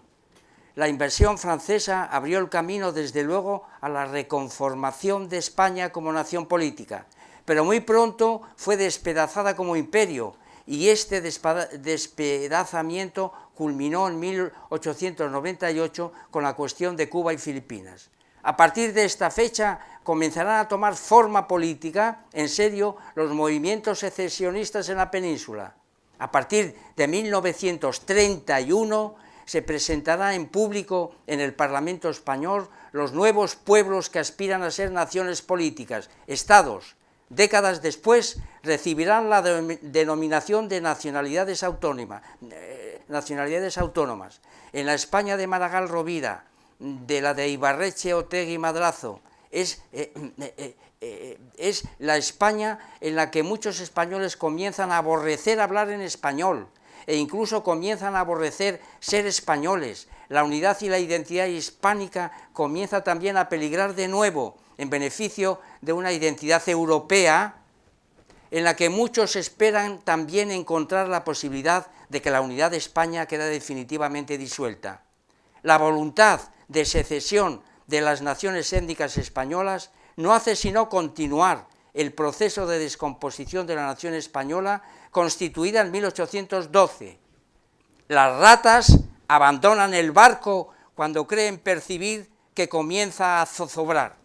La invasión francesa abrió el camino, desde luego, a la reconformación de España como nación política, pero muy pronto fue despedazada como imperio, y este despedazamiento culminó en 1898 con la cuestión de Cuba y Filipinas. A partir de esta fecha comenzarán a tomar forma política en serio los movimientos secesionistas en la península. A partir de 1931 se presentará en público en el Parlamento español los nuevos pueblos que aspiran a ser naciones políticas, estados. Décadas después recibirán la denominación de nacionalidades autónomas. En la España de Maragall Rovira, de la de Ibarretxe, Otegi y Madrazo, es la España en la que muchos españoles comienzan a aborrecer hablar en español e incluso comienzan a aborrecer ser españoles. La unidad y la identidad hispánica comienza también a peligrar de nuevo en beneficio de una identidad europea en la que muchos esperan también encontrar la posibilidad de que la unidad de España quede definitivamente disuelta. La voluntad de secesión de las naciones étnicas españolas no hace sino continuar el proceso de descomposición de la nación española constituida en 1812. Las ratas abandonan el barco cuando creen percibir que comienza a zozobrar.